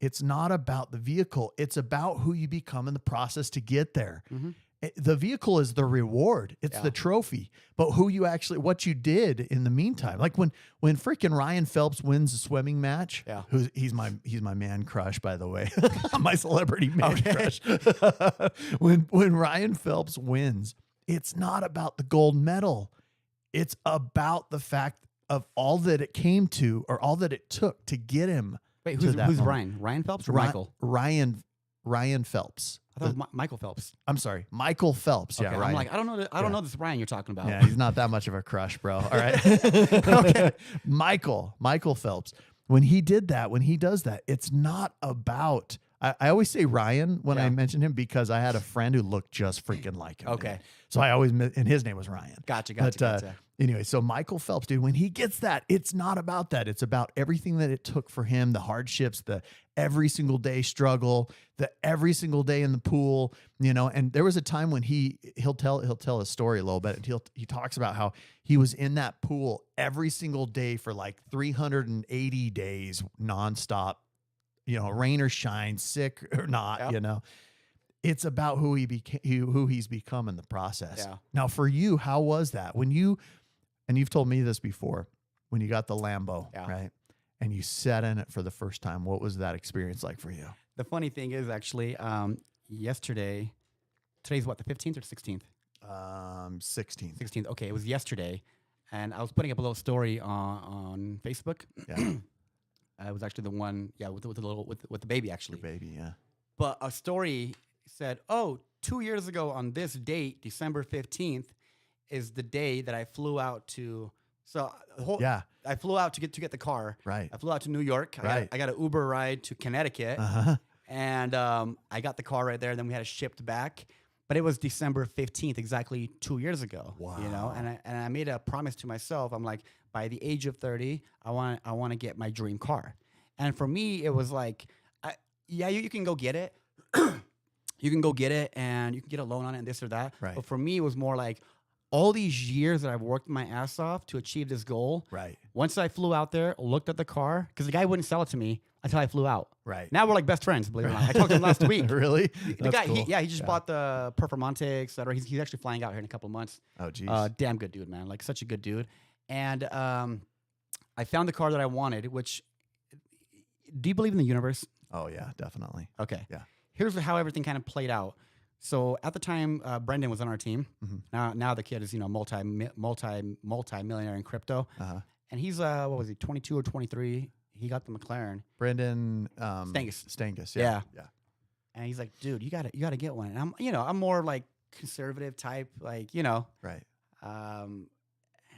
[SPEAKER 1] It's not about the vehicle. It's about who you become in the process to get there.
[SPEAKER 2] Mm-hmm.
[SPEAKER 1] The vehicle is the reward. It's the trophy, but what you did in the meantime, like when freaking Ryan Phelps wins a swimming match, he's my man crush, by the way, my celebrity man crush. when Ryan Phelps wins, it's not about the gold medal. It's about the fact of all that it came to, or all that it took to get him.
[SPEAKER 2] Wait, who's Ryan? Ryan Phelps or Michael?
[SPEAKER 1] Ryan Phelps.
[SPEAKER 2] I thought it was Michael Phelps.
[SPEAKER 1] I'm sorry, Michael Phelps.
[SPEAKER 2] Okay,
[SPEAKER 1] Yeah, Ryan.
[SPEAKER 2] I'm like, I don't know this Ryan you're talking about.
[SPEAKER 1] Yeah, he's not that much of a crush, bro. All right. Okay. Michael Phelps. When he does that, it's not about, I always say Ryan when I mention him because I had a friend who looked just freaking like him.
[SPEAKER 2] Okay.
[SPEAKER 1] Man. So I always, and his name was Ryan.
[SPEAKER 2] Gotcha.
[SPEAKER 1] Anyway, so Michael Phelps, dude, when he gets that, it's not about that. It's about everything that it took for him, the hardships, the every single day struggle, the every single day in the pool, and there was a time when he'll tell a story a little bit. And he talks about how he was in that pool every single day for like 380 days nonstop, rain or shine, sick or not, it's about who he became, who he's become in the process.
[SPEAKER 2] Yeah.
[SPEAKER 1] Now, for you, how was that when you? And you've told me this before, when you got the Lambo,
[SPEAKER 2] Yeah.
[SPEAKER 1] right? And you sat in it for the first time. What was that experience like for you?
[SPEAKER 2] The funny thing is actually, yesterday, today's what, the 15th or 16th?
[SPEAKER 1] 16th.
[SPEAKER 2] 16th. Okay, it was yesterday. And I was putting up a little story on Facebook.
[SPEAKER 1] Yeah.
[SPEAKER 2] I was actually the one, with the baby actually.
[SPEAKER 1] Your baby, yeah.
[SPEAKER 2] But a story said, oh, 2 years ago on this date, December 15th, is the day that I flew out to. So I flew out to get the car.
[SPEAKER 1] Right.
[SPEAKER 2] I flew out to New York.
[SPEAKER 1] Right.
[SPEAKER 2] I got an Uber ride to Connecticut.
[SPEAKER 1] Uh-huh.
[SPEAKER 2] And I got the car right there. Then we had it shipped back. But it was December 15th, exactly 2 years ago.
[SPEAKER 1] Wow.
[SPEAKER 2] You know, and I made a promise to myself. I'm like, by the age of 30, I want to get my dream car. And for me, it was like, you can go get it. You can go get it and you can get a loan on it and this or that.
[SPEAKER 1] Right.
[SPEAKER 2] But for me, it was more like all these years that I've worked my ass off to achieve this goal.
[SPEAKER 1] Right.
[SPEAKER 2] Once I flew out there, looked at the car, because the guy wouldn't sell it to me until I flew out.
[SPEAKER 1] Right.
[SPEAKER 2] Now we're like best friends, believe it or not. I talked to him last week.
[SPEAKER 1] Really?
[SPEAKER 2] The guy, he just bought the Performante, et cetera. He's actually flying out here in a couple of months.
[SPEAKER 1] Oh, geez.
[SPEAKER 2] Damn good dude, man. Like such a good dude. And I found the car that I wanted, which, do you believe in the universe?
[SPEAKER 1] Oh, yeah, definitely.
[SPEAKER 2] Okay.
[SPEAKER 1] Yeah.
[SPEAKER 2] Here's how everything kind of played out. So at the time, Brendan was on our team.
[SPEAKER 1] Mm-hmm.
[SPEAKER 2] Now the kid is, multi-millionaire in crypto.
[SPEAKER 1] Uh-huh.
[SPEAKER 2] And he's, what was he, 22 or 23? He got the McLaren.
[SPEAKER 1] Brendan
[SPEAKER 2] Stangus.
[SPEAKER 1] Yeah.
[SPEAKER 2] And he's like, dude, you gotta get one. And I'm more like conservative type, like,
[SPEAKER 1] Right.
[SPEAKER 2] and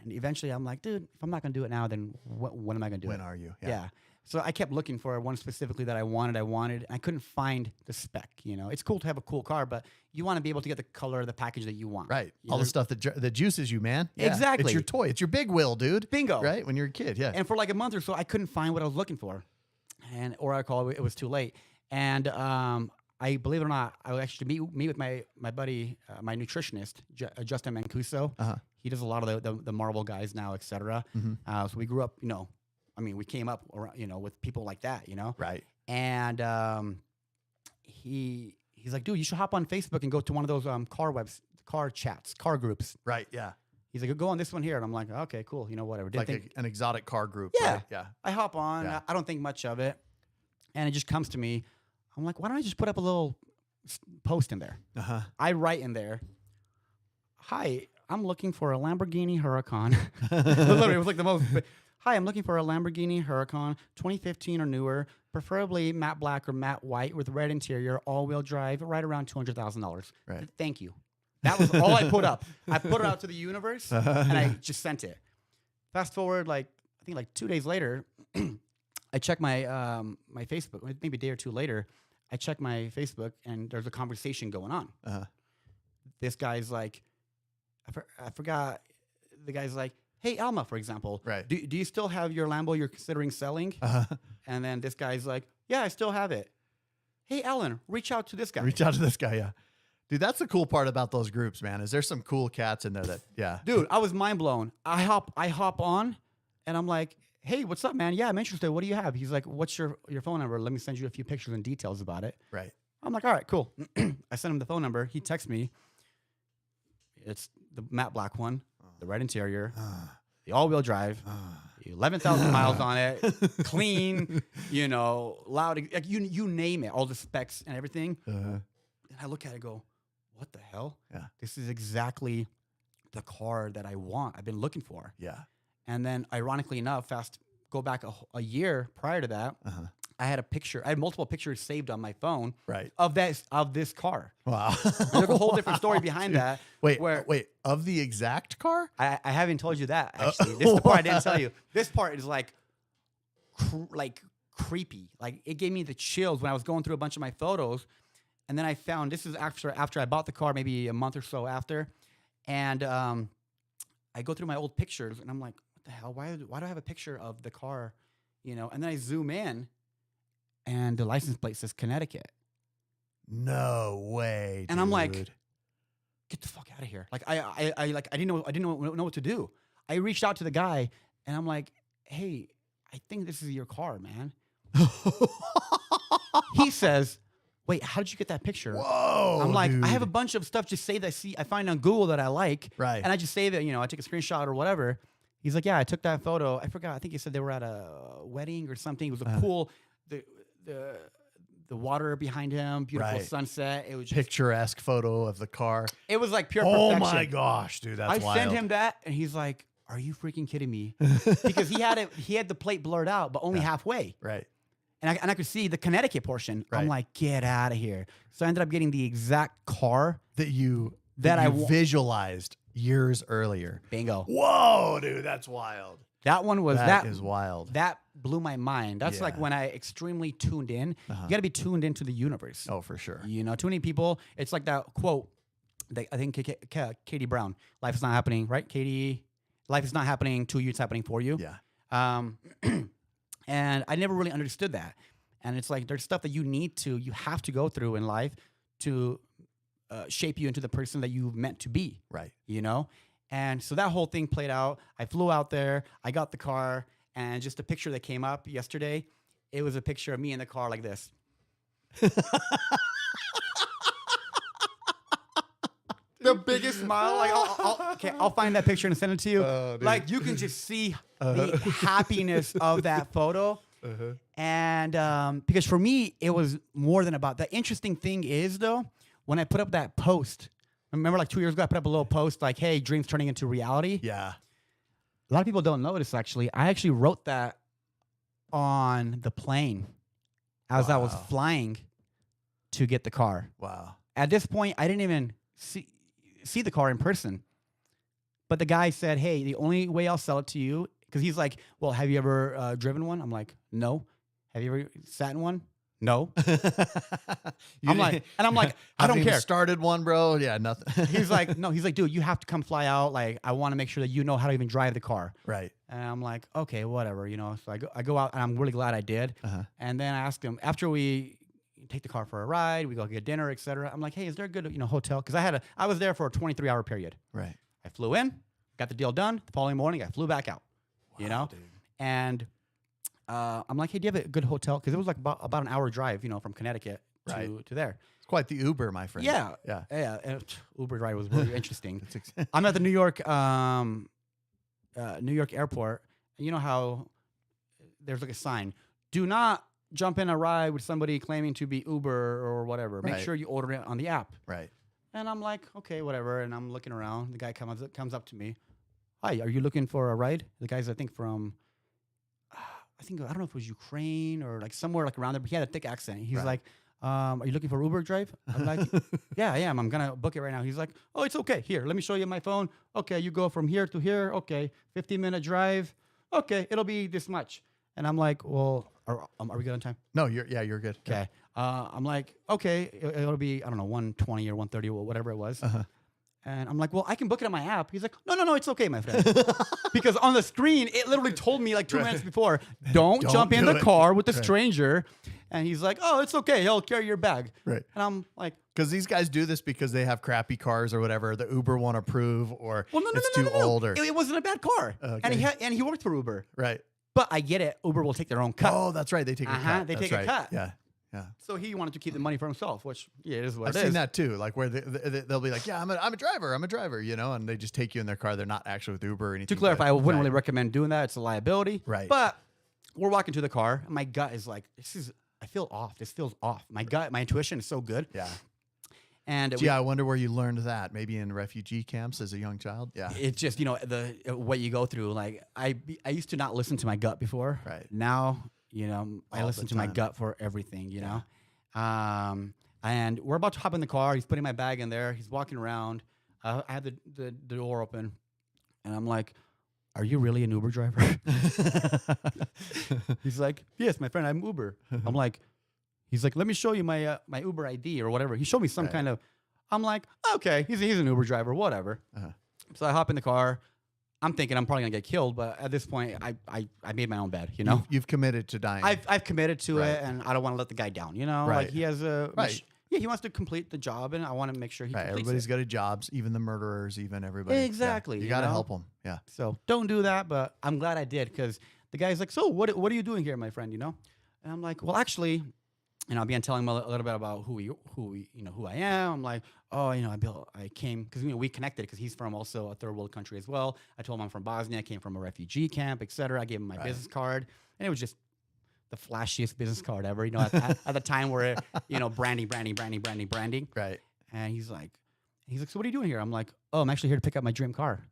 [SPEAKER 2] eventually I'm like, dude, if I'm not gonna do it now, then when am I gonna do it?
[SPEAKER 1] When are you?
[SPEAKER 2] Yeah. So I kept looking for one specifically that I wanted. And I couldn't find the spec. It's cool to have a cool car, but you want to be able to get the color of the package that you want.
[SPEAKER 1] Right. All the stuff that juices you, man. Yeah.
[SPEAKER 2] Exactly.
[SPEAKER 1] It's your toy. It's your big wheel, dude.
[SPEAKER 2] Bingo.
[SPEAKER 1] Right? When you're a kid. Yeah.
[SPEAKER 2] And for like a month or so, I couldn't find what I was looking for. Or I call it was too late. And I believe it or not, I would actually meet with my buddy, my nutritionist, Justin Mancuso.
[SPEAKER 1] Uh-huh.
[SPEAKER 2] He does a lot of the Marvel guys now, et cetera.
[SPEAKER 1] Mm-hmm.
[SPEAKER 2] So we grew up, we came up around, with people like that,
[SPEAKER 1] Right.
[SPEAKER 2] And he's like, dude, you should hop on Facebook and go to one of those car chats, car groups.
[SPEAKER 1] Right. Yeah.
[SPEAKER 2] He's like, go on this one here. And I'm like, okay, cool. Whatever.
[SPEAKER 1] Like an exotic car group.
[SPEAKER 2] Yeah.
[SPEAKER 1] Right? Yeah.
[SPEAKER 2] I hop on.
[SPEAKER 1] Yeah.
[SPEAKER 2] I don't think much of it. And it just comes to me. I'm like, why don't I just put up a little post in there?
[SPEAKER 1] Uh-huh.
[SPEAKER 2] I write in there, hi, I'm looking for a Lamborghini Huracan. Literally, it was like the most... Hi, I'm looking for a Lamborghini Huracan, 2015 or newer, preferably matte black or matte white with red interior, all-wheel drive, right around $200,000.
[SPEAKER 1] Right.
[SPEAKER 2] Thank you. That was all I put up. I put it out to the universe, and I just sent it. Fast forward, I think 2 days later, I check my my Facebook, maybe a day or two later, I check my Facebook, and there's a conversation going on.
[SPEAKER 1] Uh-huh.
[SPEAKER 2] This guy's like, I forgot, the guy's like, hey, Alma, for example,
[SPEAKER 1] Right.
[SPEAKER 2] Do you still have your Lambo you're considering selling?
[SPEAKER 1] Uh-huh.
[SPEAKER 2] And then this guy's like, yeah, I still have it. Hey, Alen, reach out to this guy.
[SPEAKER 1] Reach out to this guy, yeah. Dude, that's the cool part about those groups, man, is there's some cool cats in there that, yeah.
[SPEAKER 2] Dude, I was mind blown. I hop on, and I'm like, hey, what's up, man? Yeah, I'm interested. What do you have? He's like, what's your phone number? Let me send you a few pictures and details about it.
[SPEAKER 1] Right.
[SPEAKER 2] I'm like, all right, cool. I sent him the phone number. He texts me. It's the matte black one, the red interior, the all-wheel drive, 11,000 miles on it, clean, loud, like you name it, all the specs and everything. And I look at it and go, what the hell?
[SPEAKER 1] Yeah.
[SPEAKER 2] This is exactly the car that I want. I've been looking for.
[SPEAKER 1] Yeah.
[SPEAKER 2] And then, ironically enough, go back a year prior to that, I had I had multiple pictures saved on my phone,
[SPEAKER 1] Right.
[SPEAKER 2] of this car.
[SPEAKER 1] Wow.
[SPEAKER 2] There's a whole different story behind that.
[SPEAKER 1] Wait,
[SPEAKER 2] where
[SPEAKER 1] of the exact car?
[SPEAKER 2] I haven't told you that actually. This is the part I didn't tell you. This part is like creepy. Like it gave me the chills when I was going through a bunch of my photos, and then I found this is after I bought the car, maybe a month or so after, and I go through my old pictures, and I'm like, what the hell? Why do I have a picture of the car? And then I zoom in, and the license plate says Connecticut.
[SPEAKER 1] No way.
[SPEAKER 2] And I'm like,
[SPEAKER 1] dude.
[SPEAKER 2] get the fuck out of here. Like I didn't know what to do. I reached out to the guy and I'm like, hey, I think this is your car, man. He says, wait, how did you get that picture?
[SPEAKER 1] Whoa.
[SPEAKER 2] I'm like,
[SPEAKER 1] dude.
[SPEAKER 2] I have a bunch of stuff just say that I find on Google that I like.
[SPEAKER 1] Right.
[SPEAKER 2] And I just say that, I take a screenshot or whatever. He's like, yeah, I took that photo. I forgot. I think he said they were at a wedding or something. It was a cool, the water behind him, beautiful sunset. It was just
[SPEAKER 1] picturesque photo of the car.
[SPEAKER 2] It was like pure
[SPEAKER 1] Oh
[SPEAKER 2] perfection.
[SPEAKER 1] my gosh, dude, that's
[SPEAKER 2] I
[SPEAKER 1] wild.
[SPEAKER 2] sent him that, and he's like, "Are you freaking kidding me?" Because he had the plate blurred out, but only halfway.
[SPEAKER 1] Right.
[SPEAKER 2] And I could see the Connecticut portion.
[SPEAKER 1] Right.
[SPEAKER 2] I'm like, get out of here. So I ended up getting the exact car
[SPEAKER 1] That you
[SPEAKER 2] I
[SPEAKER 1] visualized years earlier.
[SPEAKER 2] Bingo.
[SPEAKER 1] Whoa, dude, that's wild.
[SPEAKER 2] That one was
[SPEAKER 1] That is wild.
[SPEAKER 2] That blew my mind. That's like
[SPEAKER 1] Yeah.
[SPEAKER 2] when I extremely tuned in. You got to be tuned into the universe.
[SPEAKER 1] Oh, for sure.
[SPEAKER 2] Too many people. It's like that quote. I think Katie Brown. Life is not happening, right? Katie, life is not happening to you. It's happening for you.
[SPEAKER 1] Yeah.
[SPEAKER 2] And I never really understood that. And it's like there's stuff that you have to go through in life to shape you into the person that you meant to be.
[SPEAKER 1] Right.
[SPEAKER 2] And so that whole thing played out. I flew out there. I got the car. And just a picture that came up yesterday, it was a picture of me in the car like this. The biggest smile. Like, I'll find that picture and send it to you. Like, you can just see the happiness of that photo. And because for me, it was more than about. The interesting thing is, though, when I put up that post, remember like 2 years ago, I put up a little post like, hey, dreams turning into reality.
[SPEAKER 1] Yeah.
[SPEAKER 2] A lot of people don't notice, actually. I actually wrote that on the plane as I was flying to get the car.
[SPEAKER 1] Wow.
[SPEAKER 2] At this point, I didn't even see the car in person. But the guy said, hey, the only way I'll sell it to you, because he's like, well, have you ever driven one? I'm like, no. Have you ever sat in one? No. I'm like, I don't care.
[SPEAKER 1] Started one, bro. Yeah, nothing.
[SPEAKER 2] He's like, no. He's like, dude, you have to come fly out. Like, I want to make sure that you know how to even drive the car.
[SPEAKER 1] Right.
[SPEAKER 2] And I'm like, okay, whatever, So I go out, and I'm really glad I did. And then I asked him after we take the car for a ride, we go get dinner, etc. I'm like, hey, is there a good hotel? Because I was there for a 23-hour period.
[SPEAKER 1] Right.
[SPEAKER 2] I flew in, got the deal done. The following morning, I flew back out.
[SPEAKER 1] Wow, dude.
[SPEAKER 2] And I'm like, hey, do you have a good hotel? Because it was like about an hour drive, from Connecticut to there.
[SPEAKER 1] It's quite the Uber, my friend.
[SPEAKER 2] Yeah.
[SPEAKER 1] Yeah.
[SPEAKER 2] And Uber ride was really interesting. I'm at the New York airport. And you know how there's like a sign, do not jump in a ride with somebody claiming to be Uber or whatever. Make sure you order it on the app.
[SPEAKER 1] Right.
[SPEAKER 2] And I'm like, okay, whatever. And I'm looking around. The guy comes up to me. Hi, are you looking for a ride? The guy's, I think, from... I don't know if it was Ukraine or like somewhere like around there, but he had a thick accent. He's like, are you looking for Uber drive? I'm like, yeah, I am. I'm going to book it right now. He's like, oh, it's okay. Here, let me show you my phone. Okay, you go from here to here. Okay, 15-minute drive. Okay, it'll be this much. And I'm like, well, are we good on time?
[SPEAKER 1] No, you're good.
[SPEAKER 2] Okay. I'm like, okay, it'll be, I don't know, 120 or 130 or whatever it was. And I'm like, well, I can book it on my app. He's like, no, it's okay, my friend. Because on the screen, it literally told me like 2 minutes before, don't jump in the car with a stranger. And he's like, oh, it's okay. He'll carry your bag.
[SPEAKER 1] Right.
[SPEAKER 2] And I'm like,
[SPEAKER 1] because these guys do this because they have crappy cars or whatever. The Uber won't approve or it's too old. Or
[SPEAKER 2] it wasn't a bad car.
[SPEAKER 1] Okay.
[SPEAKER 2] And he worked for Uber.
[SPEAKER 1] Right.
[SPEAKER 2] But I get it. Uber will take their own cut.
[SPEAKER 1] Oh, that's right. They take a cut.
[SPEAKER 2] They
[SPEAKER 1] That's
[SPEAKER 2] take a
[SPEAKER 1] right.
[SPEAKER 2] cut.
[SPEAKER 1] Yeah. Yeah.
[SPEAKER 2] So he wanted to keep the money for himself, which it is what
[SPEAKER 1] I've
[SPEAKER 2] it is.
[SPEAKER 1] seen that too, like where they'll be like, yeah, I'm a driver, and they just take you in their car. They're not actually with Uber or anything.
[SPEAKER 2] To clarify, I wouldn't really recommend doing that. It's a liability.
[SPEAKER 1] Right.
[SPEAKER 2] But we're walking to the car, and my gut is like, I feel off. This feels off. My gut, my intuition is so good.
[SPEAKER 1] Yeah.
[SPEAKER 2] And
[SPEAKER 1] I wonder where you learned that. Maybe in refugee camps as a young child. Yeah.
[SPEAKER 2] It's just, what you go through. Like I used to not listen to my gut before.
[SPEAKER 1] Right.
[SPEAKER 2] Now, I
[SPEAKER 1] All
[SPEAKER 2] listen
[SPEAKER 1] the
[SPEAKER 2] to my
[SPEAKER 1] time.
[SPEAKER 2] gut for everything, know. And we're about to hop in the car. He's putting my bag in there. He's walking around. I have the door open, and I'm like, "Are you really an Uber driver?" He's like, "Yes, my friend, I'm Uber." I'm like, he's like, "Let me show you my my Uber ID or whatever." He showed me some kind of. I'm like, "Okay, he's an Uber driver, whatever." So I hop in the car. I'm thinking I'm probably gonna get killed, but at this point, I made my own bed.
[SPEAKER 1] You've committed to dying.
[SPEAKER 2] I've committed to it, and I don't want to let the guy down.
[SPEAKER 1] Right.
[SPEAKER 2] Like he has a
[SPEAKER 1] Right.
[SPEAKER 2] Yeah, he wants to complete the job, and I want to make sure he completes
[SPEAKER 1] Everybody's
[SPEAKER 2] it.
[SPEAKER 1] got a jobs, even the murderers, even everybody.
[SPEAKER 2] Exactly,
[SPEAKER 1] Yeah. You
[SPEAKER 2] you
[SPEAKER 1] got to
[SPEAKER 2] know?
[SPEAKER 1] help them. Yeah.
[SPEAKER 2] So don't do that, but I'm glad I did because the guy's like, so what are you doing here, my friend? And I'm like, well, actually, And I began telling him a little bit about who I am. I'm like, oh, I came because we connected because he's from also a third world country as well. I told him I'm from Bosnia. I came from a refugee camp, etc. I gave him my business card, and it was just the flashiest business card ever. At the time where branding.
[SPEAKER 1] Right.
[SPEAKER 2] And he's like, so what are you doing here? I'm like, oh, I'm actually here to pick up my dream car.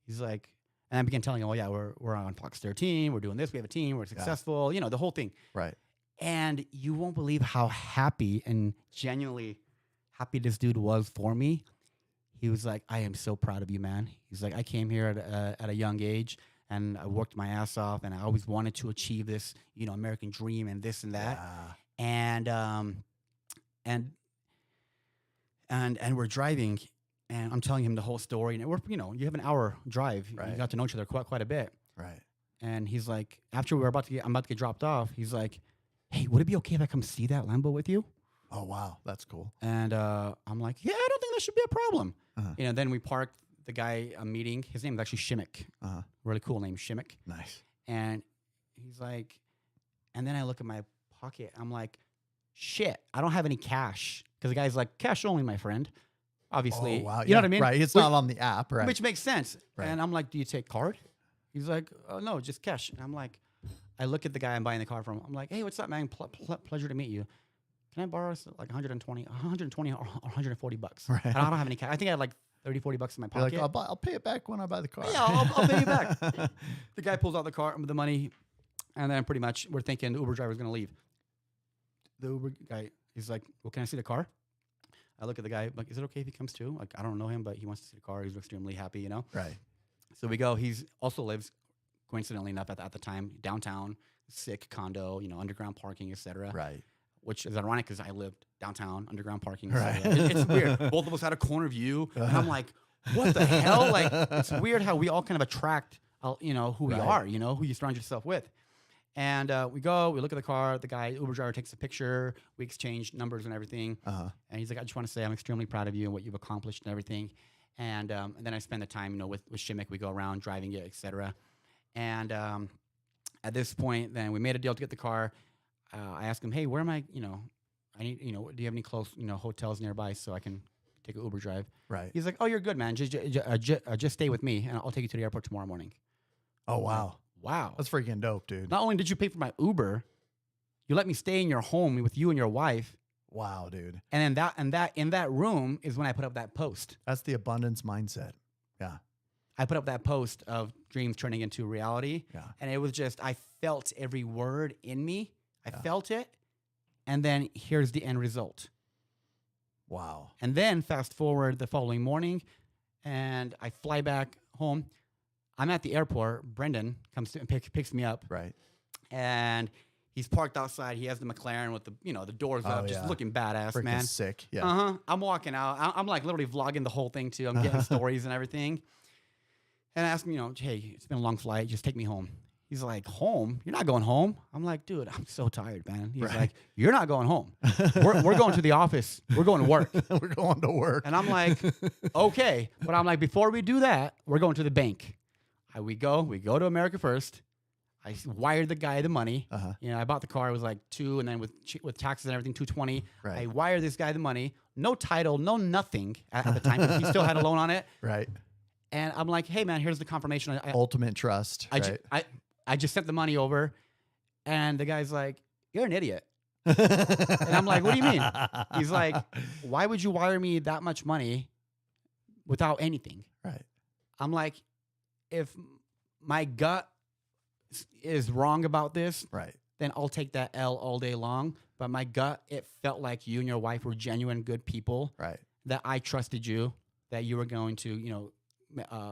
[SPEAKER 2] He's like, and I began telling him, oh yeah, we're on Fox 13. We're doing this. We have a team. We're successful. The whole thing.
[SPEAKER 1] Right.
[SPEAKER 2] And you won't believe how happy and genuinely happy this dude was for me. He was like, I am so proud of you, man. He's like, I came here at a young age and I worked my ass off and I always wanted to achieve this, American dream and this and that. Yeah. And we're driving and I'm telling him the whole story. And you have an hour drive. Right. You got to know each other quite a bit.
[SPEAKER 1] Right.
[SPEAKER 2] And he's like, after I'm about to get dropped off, he's like, hey, would it be okay if I come see that Lambo with you?
[SPEAKER 1] Oh, wow. That's cool.
[SPEAKER 2] And I'm like, yeah, I don't think that should be a problem. Then we parked the guy a meeting. His name is actually Shimmick. Really cool name, Shimmick.
[SPEAKER 1] Nice.
[SPEAKER 2] And he's like, and then I look at my pocket. I'm like, shit, I don't have any cash. Because the guy's like, cash only, my friend. Obviously.
[SPEAKER 1] Oh, wow.
[SPEAKER 2] You know what I mean?
[SPEAKER 1] Right. It's not on the app, right?
[SPEAKER 2] Which makes sense.
[SPEAKER 1] Right.
[SPEAKER 2] And I'm like, do you take card? He's like, oh, no, just cash. And I'm like, I look at the guy I'm buying the car from. I'm like, hey, what's up, man? Pleasure to meet you. Can I borrow like 120 or 140 bucks?
[SPEAKER 1] Right.
[SPEAKER 2] And I don't have any cash. I think I had like 30, 40 bucks in my pocket.
[SPEAKER 1] You're like, I'll pay it back when I buy the car.
[SPEAKER 2] Yeah, I'll pay you back. The guy pulls out the car with the money, and then pretty much we're thinking the Uber driver's going to leave. The Uber guy, he's like, well, can I see the car? I look at the guy, like, is it okay if he comes too? Like, I don't know him, but he wants to see the car. He's extremely happy,
[SPEAKER 1] Right.
[SPEAKER 2] So we go. He's also lives, coincidentally enough, at the time, downtown, sick condo, underground parking, etc.
[SPEAKER 1] Right.
[SPEAKER 2] Which is ironic because I lived downtown, underground parking.
[SPEAKER 1] Right.
[SPEAKER 2] It's weird. Both of us had a corner view, and I'm like, what the hell? Like, it's weird how we all kind of attract, who we are, who you surround yourself with. And we look at the car. The guy, Uber driver, takes a picture. We exchange numbers and everything. And he's like, I just want to say I'm extremely proud of you and what you've accomplished and everything. And then I spend the time, with Shimmick. We go around driving it, etc. And at this point, then we made a deal to get the car. I asked him, hey, where am I? I need, do you have any close, hotels nearby so I can take an Uber drive?
[SPEAKER 1] Right.
[SPEAKER 2] He's like, oh, you're good, man. Just stay with me, and I'll take you to the airport tomorrow morning.
[SPEAKER 1] Oh, wow.
[SPEAKER 2] Wow.
[SPEAKER 1] That's freaking dope, dude.
[SPEAKER 2] Not only did you pay for my Uber, you let me stay in your home with you and your wife.
[SPEAKER 1] Wow, dude.
[SPEAKER 2] And in that room is when I put up that post.
[SPEAKER 1] That's the abundance mindset. Yeah.
[SPEAKER 2] I put up that post of dreams turning into reality.
[SPEAKER 1] Yeah.
[SPEAKER 2] And it was just, I felt every word in me. I felt it. And then here's the end result.
[SPEAKER 1] Wow.
[SPEAKER 2] And then fast forward the following morning, and I fly back home. I'm at the airport. Brendan comes to and picks me up.
[SPEAKER 1] Right.
[SPEAKER 2] And he's parked outside. He has the McLaren with the doors up, just looking badass,
[SPEAKER 1] freaking
[SPEAKER 2] man.
[SPEAKER 1] Sick. Yeah.
[SPEAKER 2] I'm walking out. I'm like literally vlogging the whole thing too. I'm getting stories and everything. And I asked him, hey, it's been a long flight. Just take me home. He's like, home? You're not going home? I'm like, dude, I'm so tired, man. He's like, you're not going home. We're going to the office. We're going to work.
[SPEAKER 1] We're going to work.
[SPEAKER 2] And I'm like, okay. But I'm like, before we do that, we're going to the bank. We go to America First. I wired the guy the money. I bought the car. It was like $2, and then with taxes and everything, $220.
[SPEAKER 1] Right.
[SPEAKER 2] I wired this guy the money. No title, no nothing at the time. He still had a loan on it.
[SPEAKER 1] Right.
[SPEAKER 2] And I'm like, hey, man, here's the confirmation.
[SPEAKER 1] Ultimate trust.
[SPEAKER 2] I just sent the money over, and the guy's like, you're an idiot. And I'm like, what do you mean? He's like, why would you wire me that much money without anything?
[SPEAKER 1] Right.
[SPEAKER 2] I'm like, if my gut is wrong about this,
[SPEAKER 1] right,
[SPEAKER 2] then I'll take that L all day long. But my gut, it felt like you and your wife were genuine good people.
[SPEAKER 1] Right.
[SPEAKER 2] That I trusted you, that you were going to,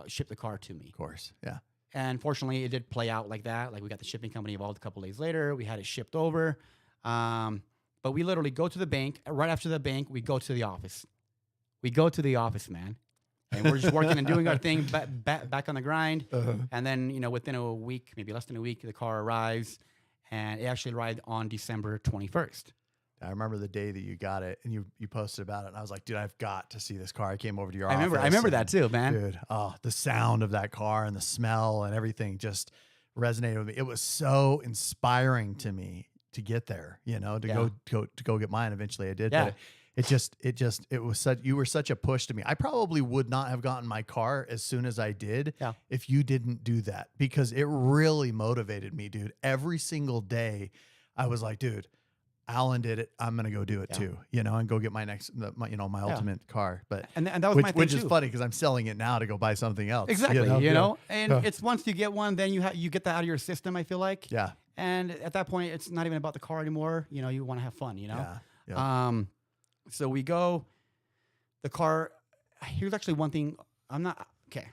[SPEAKER 2] ship the car to me.
[SPEAKER 1] Of course. Yeah.
[SPEAKER 2] And fortunately, it did play out like that. Like, we got the shipping company involved a couple days later. We had it shipped over. But we literally go to the bank. Right after the bank, we go to the office. We go to the office, man. And we're just working and doing our thing, back on the grind. And then, within a week, maybe less than a week, the car arrives. And it actually arrived on December 21st.
[SPEAKER 1] I remember the day that you got it, and you posted about it, and I was like, dude, I've got to see this car. I came over to your office.
[SPEAKER 2] I remember that too, man.
[SPEAKER 1] Dude, the sound of that car and the smell and everything just resonated with me. It was so inspiring to me to get there, you know, to
[SPEAKER 2] Yeah.
[SPEAKER 1] go get mine. Eventually I did,
[SPEAKER 2] Yeah.
[SPEAKER 1] but it was such, you were such a push to me. I probably would not have gotten my car as soon as I did
[SPEAKER 2] Yeah.
[SPEAKER 1] if you didn't do that, because it really motivated me, dude. Every single day I was like, dude, Alan did it. I'm going to go do it
[SPEAKER 2] Yeah.
[SPEAKER 1] too, you know, and go get my my ultimate car. But
[SPEAKER 2] And that was my thing
[SPEAKER 1] which is
[SPEAKER 2] too.
[SPEAKER 1] funny because I'm selling it now to go buy something else.
[SPEAKER 2] Exactly. You
[SPEAKER 1] Yeah.
[SPEAKER 2] know, and
[SPEAKER 1] Yeah.
[SPEAKER 2] it's once you get one, then you get that out of your system, I feel like.
[SPEAKER 1] Yeah.
[SPEAKER 2] And at that point, it's not even about the car anymore. You know, you want to have fun, you know?
[SPEAKER 1] Yeah. Yeah.
[SPEAKER 2] So we go, the car, here's actually one thing. Okay.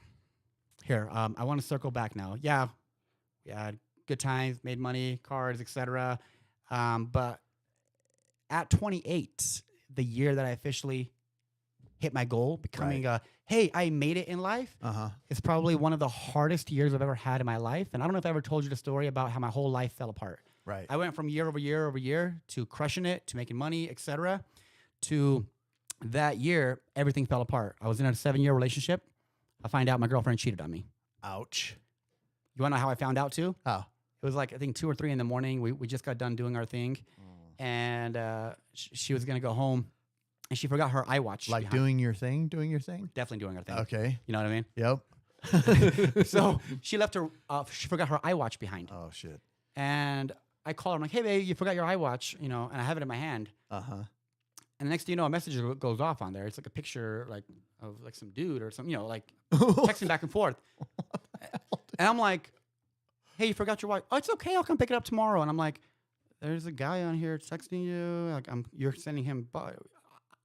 [SPEAKER 2] Here, I want to circle back now. Yeah. We had good times, made money, cars, etc. But at 28, the year that I officially hit my goal, becoming hey, I made it in life. It's probably one of the hardest years I've ever had in my life. And I don't know if I ever told you the story about how my whole life fell apart.
[SPEAKER 1] Right.
[SPEAKER 2] I went from year over year to crushing it, to making money, etc. To that year, everything fell apart. I was in a 7-year relationship. I find out my girlfriend cheated on me.
[SPEAKER 1] Ouch.
[SPEAKER 2] You want to know how I found out too?
[SPEAKER 1] How?
[SPEAKER 2] It was like, I think 2 or 3 in the morning. We just got done doing our thing. And she was going to go home. And she forgot her iWatch.
[SPEAKER 1] Like
[SPEAKER 2] behind.
[SPEAKER 1] doing your thing?
[SPEAKER 2] Definitely doing her thing.
[SPEAKER 1] Okay.
[SPEAKER 2] You know what I mean?
[SPEAKER 1] Yep.
[SPEAKER 2] So she left her, she forgot her iWatch behind.
[SPEAKER 1] Oh, shit.
[SPEAKER 2] And I call her, I'm like, hey, babe, you forgot your iWatch, you know, and I have it in my hand.
[SPEAKER 1] Uh-huh.
[SPEAKER 2] And the next thing you know, a message goes off on there. It's like a picture like of like some dude or something, you know, like texting back and forth. And I'm like, hey, you forgot your watch. Oh, it's okay. I'll come pick it up tomorrow. And I'm like, there's a guy on here texting you. Like you're sending him.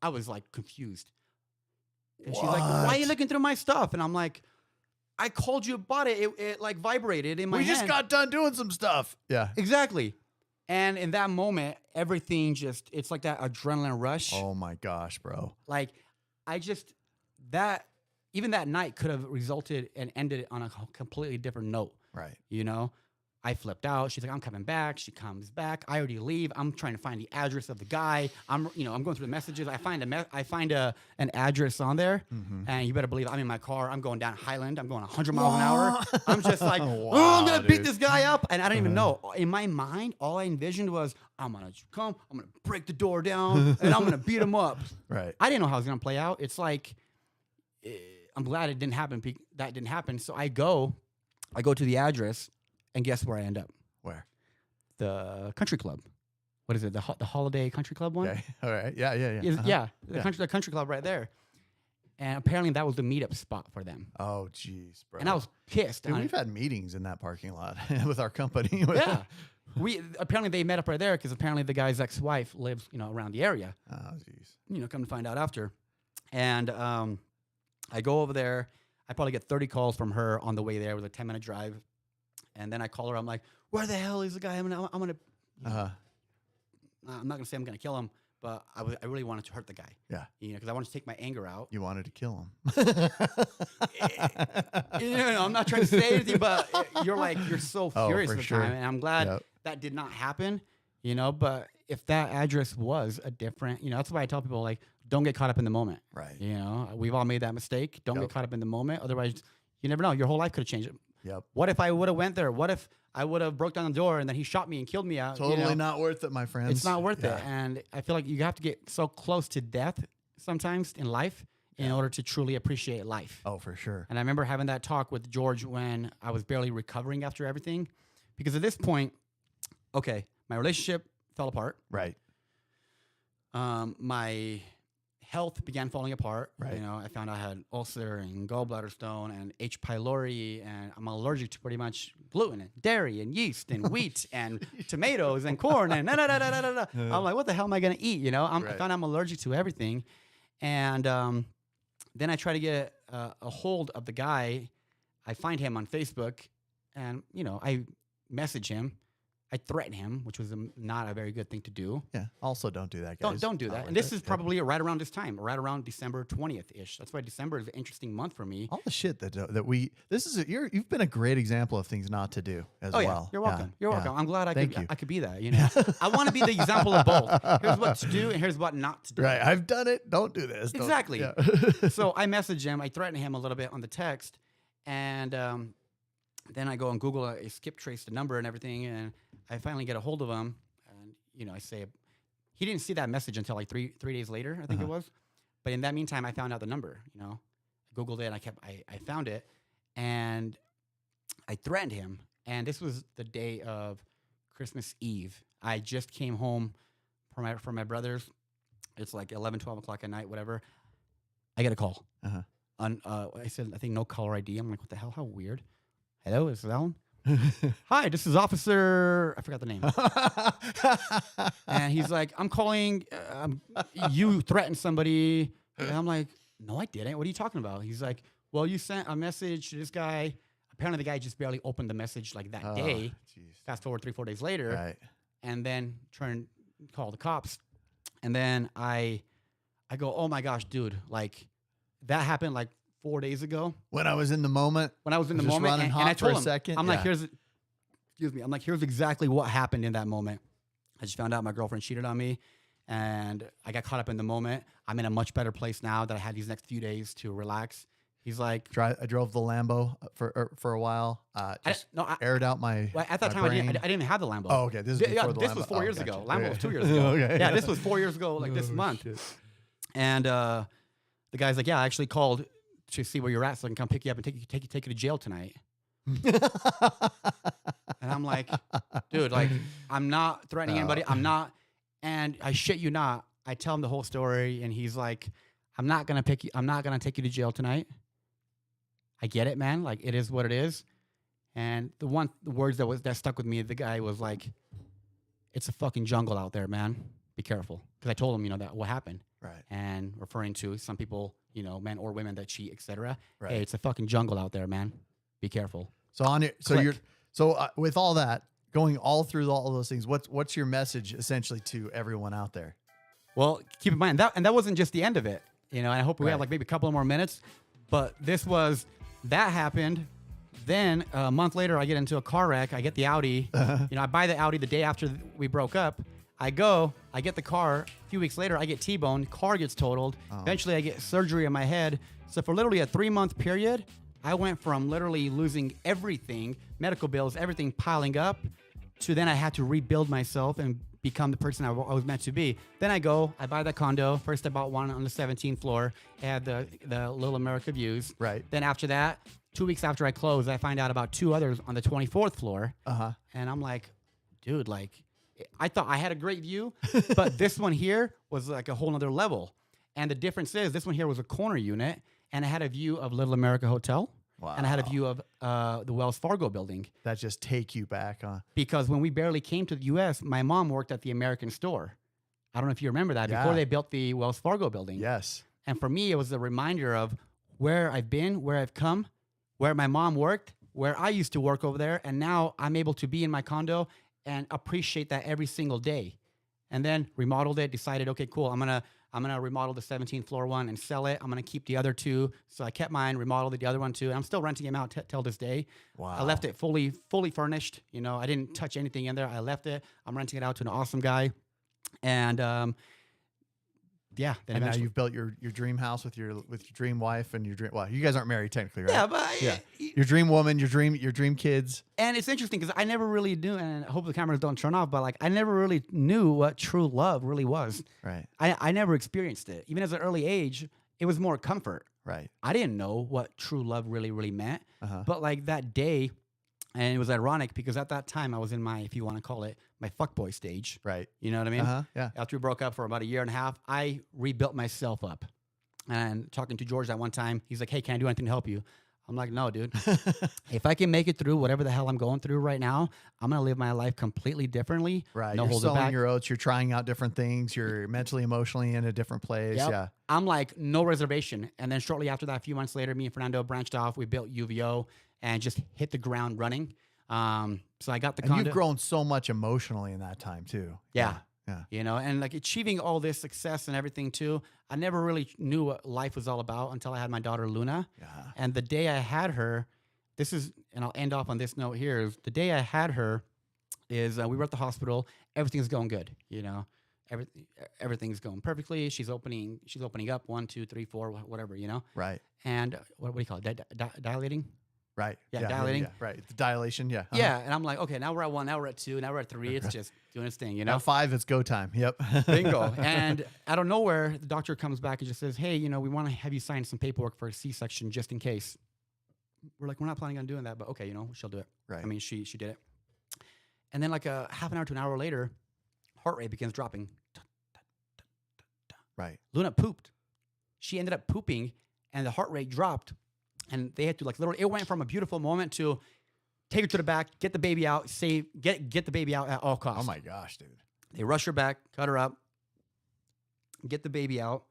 [SPEAKER 2] I was like confused. And she's like, why are you looking through my stuff? And I'm like, I called you about it. It like vibrated in my hand.
[SPEAKER 1] We just got done doing some stuff. Yeah.
[SPEAKER 2] Exactly. And in that moment, everything just, it's like that adrenaline rush.
[SPEAKER 1] Oh my gosh, bro.
[SPEAKER 2] Like even that night could have resulted and ended on a completely different note.
[SPEAKER 1] Right.
[SPEAKER 2] You know, I flipped out. She's like, I'm coming back. She comes back. I already leave. I'm trying to find the address of the guy. I'm going through the messages. I find an address on there, and you better believe I'm in my car. I'm going down Highland. I'm going 100 miles an hour. I'm just like, I'm gonna beat this guy up, and I don't even know. In my mind, all I envisioned was, I'm gonna break the door down, and I'm gonna beat him up.
[SPEAKER 1] Right.
[SPEAKER 2] I didn't know how it was gonna play out. It's like, I'm glad it didn't happen. That didn't happen. So I go to the address. And guess where I end up?
[SPEAKER 1] Where?
[SPEAKER 2] The country club. What is it? The Holiday Country Club one?
[SPEAKER 1] Okay. All right. Yeah.
[SPEAKER 2] Yeah. The country club right there. And apparently that was the meetup spot for them.
[SPEAKER 1] Oh, jeez, bro.
[SPEAKER 2] And I was pissed.
[SPEAKER 1] Dude, we've had meetings in that parking lot with our company.
[SPEAKER 2] Yeah. Apparently they met up right there because apparently the guy's ex-wife lives, around the area.
[SPEAKER 1] Oh, jeez.
[SPEAKER 2] Come to find out after. And I go over there. I probably get 30 calls from her on the way there. It was a 10-minute drive. And then I call her. I'm like, where the hell is the guy? I'm gonna. I'm not gonna say I'm gonna kill him, but I really wanted to hurt the guy.
[SPEAKER 1] Yeah.
[SPEAKER 2] Because I wanted to take my anger out.
[SPEAKER 1] You wanted to kill him.
[SPEAKER 2] I'm not trying to say anything, but you're so furious at the
[SPEAKER 1] sure.
[SPEAKER 2] time, and I'm glad that did not happen. But if that address was a different, that's why I tell people like, don't get caught up in the moment.
[SPEAKER 1] Right.
[SPEAKER 2] We've all made that mistake. Don't get caught up in the moment. Otherwise, you never know. Your whole life could have changed.
[SPEAKER 1] Yep.
[SPEAKER 2] What if I would have went there? What if I would have broke down the door and then he shot me and killed me out?
[SPEAKER 1] Totally not worth it, my friends.
[SPEAKER 2] It's not worth it. And I feel like you have to get so close to death sometimes in life in order to truly appreciate life.
[SPEAKER 1] Oh, for sure.
[SPEAKER 2] And I remember having that talk with George when I was barely recovering after everything. Because at this point, okay, my relationship fell apart.
[SPEAKER 1] Right.
[SPEAKER 2] My health began falling apart.
[SPEAKER 1] Right.
[SPEAKER 2] I found I had ulcer and gallbladder stone and H. pylori, and I'm allergic to pretty much gluten and dairy and yeast and wheat and tomatoes and corn and I'm like, what the hell am I gonna eat? I found I'm allergic to everything, and then I try to get a hold of the guy. I find him on Facebook, and I message him. I threaten him, which was not a very good thing to do.
[SPEAKER 1] Yeah. Also, don't do that, guys.
[SPEAKER 2] Don't do that. And this is probably right around this time, right around December 20th-ish. That's why December is an interesting month for me.
[SPEAKER 1] All the shit you've been a great example of things not to do as well.
[SPEAKER 2] You're welcome.
[SPEAKER 1] Yeah.
[SPEAKER 2] You're welcome. I'm glad I could be that. I want to be the example of both. Here's what to do and here's what not to do.
[SPEAKER 1] Right. I've done it. Don't do this.
[SPEAKER 2] Exactly.
[SPEAKER 1] Yeah.
[SPEAKER 2] So I message him. I threaten him a little bit on the text, and then I go on Google. I skip trace the number and everything, and I finally get a hold of him. And I say, he didn't see that message until like three days later, I think it was. But in that meantime, I found out the number, I Googled it and I found it, and I threatened him. And this was the day of Christmas Eve. I just came home from my brother's. It's like 11, 12 o'clock at night, whatever. I get a call. I said, I think no caller ID. I'm like, what the hell? How weird. Hello, this is Alen. Hi, this is Officer. I forgot the name. And he's like, I'm calling. You threatened somebody. And I'm like, no, I didn't. What are you talking about? He's like, well, you sent a message to this guy. Apparently, the guy just barely opened the message like that day. Geez. Fast forward 3-4 days later.
[SPEAKER 1] Right.
[SPEAKER 2] And then call the cops. And then I go, oh my gosh, dude, like that happened like 4 days ago.
[SPEAKER 1] When I was in the moment.
[SPEAKER 2] When I was in the moment, and I told him,
[SPEAKER 1] second.
[SPEAKER 2] I'm like, here's exactly what happened in that moment. I just found out my girlfriend cheated on me, and I got caught up in the moment. I'm in a much better place now that I had these next few days to relax. He's like,
[SPEAKER 1] I drove the Lambo for a while. Aired out my.
[SPEAKER 2] Well, at that time, I didn't even have the Lambo.
[SPEAKER 1] Oh, okay. This is before the
[SPEAKER 2] this
[SPEAKER 1] Lambo.
[SPEAKER 2] was 4 years
[SPEAKER 1] gotcha.
[SPEAKER 2] ago. Lambo was 2 years ago.
[SPEAKER 1] Okay.
[SPEAKER 2] Yeah, this was 4 years ago, like this month.
[SPEAKER 1] Shit.
[SPEAKER 2] And the guy's like, yeah, I actually called to see where you're at so I can come pick you up and take you to jail tonight. And I'm like, dude, like, I'm not threatening anybody. I'm not. And I shit you not. I tell him the whole story, and he's like, I'm not going to take you to jail tonight. I get it, man. Like, it is what it is. And the words that stuck with me, the guy was like, it's a fucking jungle out there, man. Be careful. Because I told him, that what happened.
[SPEAKER 1] Right.
[SPEAKER 2] And referring to some people, men or women that cheat, etc.
[SPEAKER 1] Right.
[SPEAKER 2] Hey, it's a fucking jungle out there, man. Be careful.
[SPEAKER 1] So with all that, going all through all those things, what's your message essentially to everyone out there?
[SPEAKER 2] Well, keep in mind that wasn't just the end of it, and I hope we have like maybe a couple more minutes, but that happened. Then a month later, I get into a car wreck. I get the Audi. I buy the Audi the day after we broke up. I get the car. A few weeks later, I get T-boned. Car gets totaled. Eventually, I get surgery on my head. So for literally a 3-month period, I went from literally losing everything, medical bills, everything piling up, to then I had to rebuild myself and become the person I was meant to be. Then I buy that condo. First, I bought one on the 17th floor. It had the Little America views.
[SPEAKER 1] Right.
[SPEAKER 2] Then after that, 2 weeks after I closed, I find out about 2 others on the 24th floor. And I'm like, dude, like, I thought I had a great view, but this one here was like a whole nother level. And the difference is this one here was a corner unit, and I had a view of Little America Hotel. Wow. And I had a view of the Wells Fargo building.
[SPEAKER 1] That just take you back, huh?
[SPEAKER 2] Because when we barely came to the U.S., my mom worked at the American store. I don't know if you remember that, before they built the Wells Fargo building.
[SPEAKER 1] Yes.
[SPEAKER 2] And for me, it was a reminder of where I've been, where I've come, where my mom worked, where I used to work over there, and now I'm able to be in my condo and appreciate that every single day. And then remodeled it, decided, okay, cool, I'm gonna remodel the 17th floor one and sell it. I'm gonna keep the other 2. So I kept mine, remodeled the other one too, and I'm still renting them out till this day.
[SPEAKER 1] Wow.
[SPEAKER 2] I left it fully furnished. I didn't touch anything in there. I left it. I'm renting it out to an awesome guy, and yeah. Then
[SPEAKER 1] and now you've built your dream house with your dream wife and your dream. Well, you guys aren't married technically, right?
[SPEAKER 2] Yeah, but
[SPEAKER 1] your dream woman, your dream kids.
[SPEAKER 2] And it's interesting because I never really knew, and I hope the cameras don't turn off, but like I never really knew what true love really was.
[SPEAKER 1] Right.
[SPEAKER 2] I never experienced it. Even as an early age, it was more comfort.
[SPEAKER 1] Right.
[SPEAKER 2] I didn't know what true love really meant. But like that day, and it was ironic because at that time I was in my, if you want to call it, my fuckboy stage.
[SPEAKER 1] Right.
[SPEAKER 2] You know what I mean?
[SPEAKER 1] Yeah.
[SPEAKER 2] After we broke up for about a year and a half, I rebuilt myself up. And talking to George that one time, he's like, hey, can I do anything to help you? I'm like, no, dude. If I can make it through whatever the hell I'm going through right now, I'm going to live my life completely differently.
[SPEAKER 1] Right.
[SPEAKER 2] No
[SPEAKER 1] You're
[SPEAKER 2] holding
[SPEAKER 1] sowing
[SPEAKER 2] back.
[SPEAKER 1] your oats. You're trying out different things. You're mentally, emotionally in a different place.
[SPEAKER 2] Yep.
[SPEAKER 1] Yeah.
[SPEAKER 2] I'm like, no reservation. And then shortly after that, a few months later, me and Fernando branched off. We built UVO and just hit the ground running. So I got the condo.
[SPEAKER 1] You've grown so much emotionally in that time too.
[SPEAKER 2] Yeah.
[SPEAKER 1] Yeah.
[SPEAKER 2] And like achieving all this success and everything too, I never really knew what life was all about until I had my daughter Luna.
[SPEAKER 1] Yeah.
[SPEAKER 2] And the day I had her, and I'll end off on this note here, is the day I had her is we were at the hospital. Everything's going good. Everything's going perfectly. She's opening up 1, 2, 3, 4, whatever,
[SPEAKER 1] Right.
[SPEAKER 2] And what do you call it? Dilating?
[SPEAKER 1] Right.
[SPEAKER 2] Yeah, dilating.
[SPEAKER 1] Right. The dilation. Yeah.
[SPEAKER 2] Yeah, and I'm like, okay, now we're at 1, now we're at 2, now we're at 3. It's just doing its thing, you know?
[SPEAKER 1] Now 5, it's go time. Yep.
[SPEAKER 2] Bingo. And out of nowhere, the doctor comes back and just says, hey, you know, we want to have you sign some paperwork for a C-section just in case. We're like, we're not planning on doing that, but okay, you know, she'll do it.
[SPEAKER 1] Right.
[SPEAKER 2] I mean, she did it. And then like a half an hour to an hour later, heart rate begins dropping.
[SPEAKER 1] Right.
[SPEAKER 2] Luna pooped. She ended up pooping, and the heart rate dropped. And they had to like literally, it went from a beautiful moment to take her to the back, get the baby out, get the baby out at all costs.
[SPEAKER 1] Oh my gosh, dude.
[SPEAKER 2] They rush her back, cut her up, get the baby out.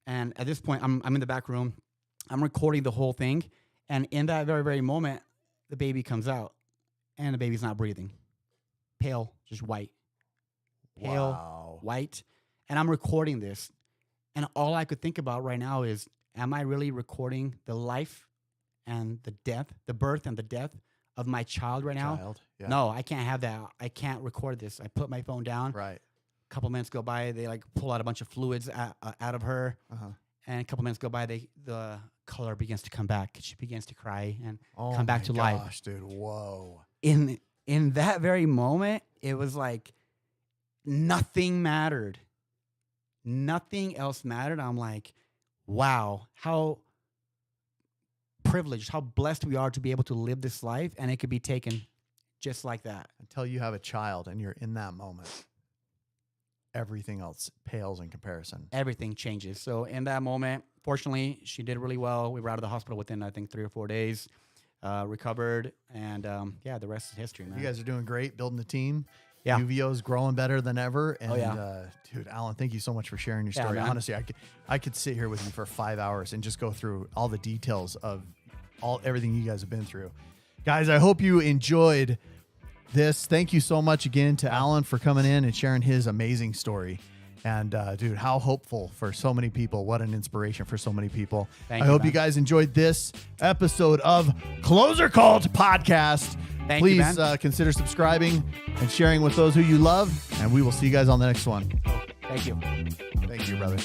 [SPEAKER 2] And at this point, I'm in the back room. I'm recording the whole thing. And in that very, very moment, the baby comes out, and the baby's not breathing. Pale, just white. Pale,
[SPEAKER 1] Wow.
[SPEAKER 2] white. And I'm recording this. And all I could think about right now is, am I really recording the life and the death, the birth and the death of my child right now?
[SPEAKER 1] Yeah.
[SPEAKER 2] No, I can't have that. I can't record this. I put my phone down.
[SPEAKER 1] Right.
[SPEAKER 2] A couple minutes go by, they like pull out a bunch of fluids out of her.
[SPEAKER 1] Uh-huh.
[SPEAKER 2] And a couple minutes go by, the color begins to come back. She begins to cry and
[SPEAKER 1] Oh
[SPEAKER 2] come back to life.
[SPEAKER 1] Gosh, dude. Whoa.
[SPEAKER 2] In that very moment, it was like nothing mattered. Nothing else mattered. I'm like, wow, how privileged, how blessed we are to be able to live this life, and it could be taken just like that.
[SPEAKER 1] Until you have a child and you're in that moment, everything else pales in comparison.
[SPEAKER 2] Everything changes. So in that moment, fortunately, she did really well. We were out of the hospital within, I think, 3 or 4 days, recovered, and yeah, the rest is history, man.
[SPEAKER 1] You guys are doing great, building the team.
[SPEAKER 2] Yeah.
[SPEAKER 1] UVO's growing better than ever. And
[SPEAKER 2] yeah.
[SPEAKER 1] Dude, Alan, thank you so much for sharing your
[SPEAKER 2] Yeah,
[SPEAKER 1] story.
[SPEAKER 2] man.
[SPEAKER 1] Honestly, I could sit here with you for 5 hours and just go through all the details of everything you guys have been through. Guys, I hope you enjoyed this. Thank you so much again to Alan for coming in and sharing his amazing story. And dude, how hopeful for so many people. What an inspiration for so many people. I hope you guys enjoyed this episode of Clozer Cult Podcast. Please consider subscribing and sharing with those who you love. And we will see you guys on the next one.
[SPEAKER 2] Thank you.
[SPEAKER 1] Thank you, brother.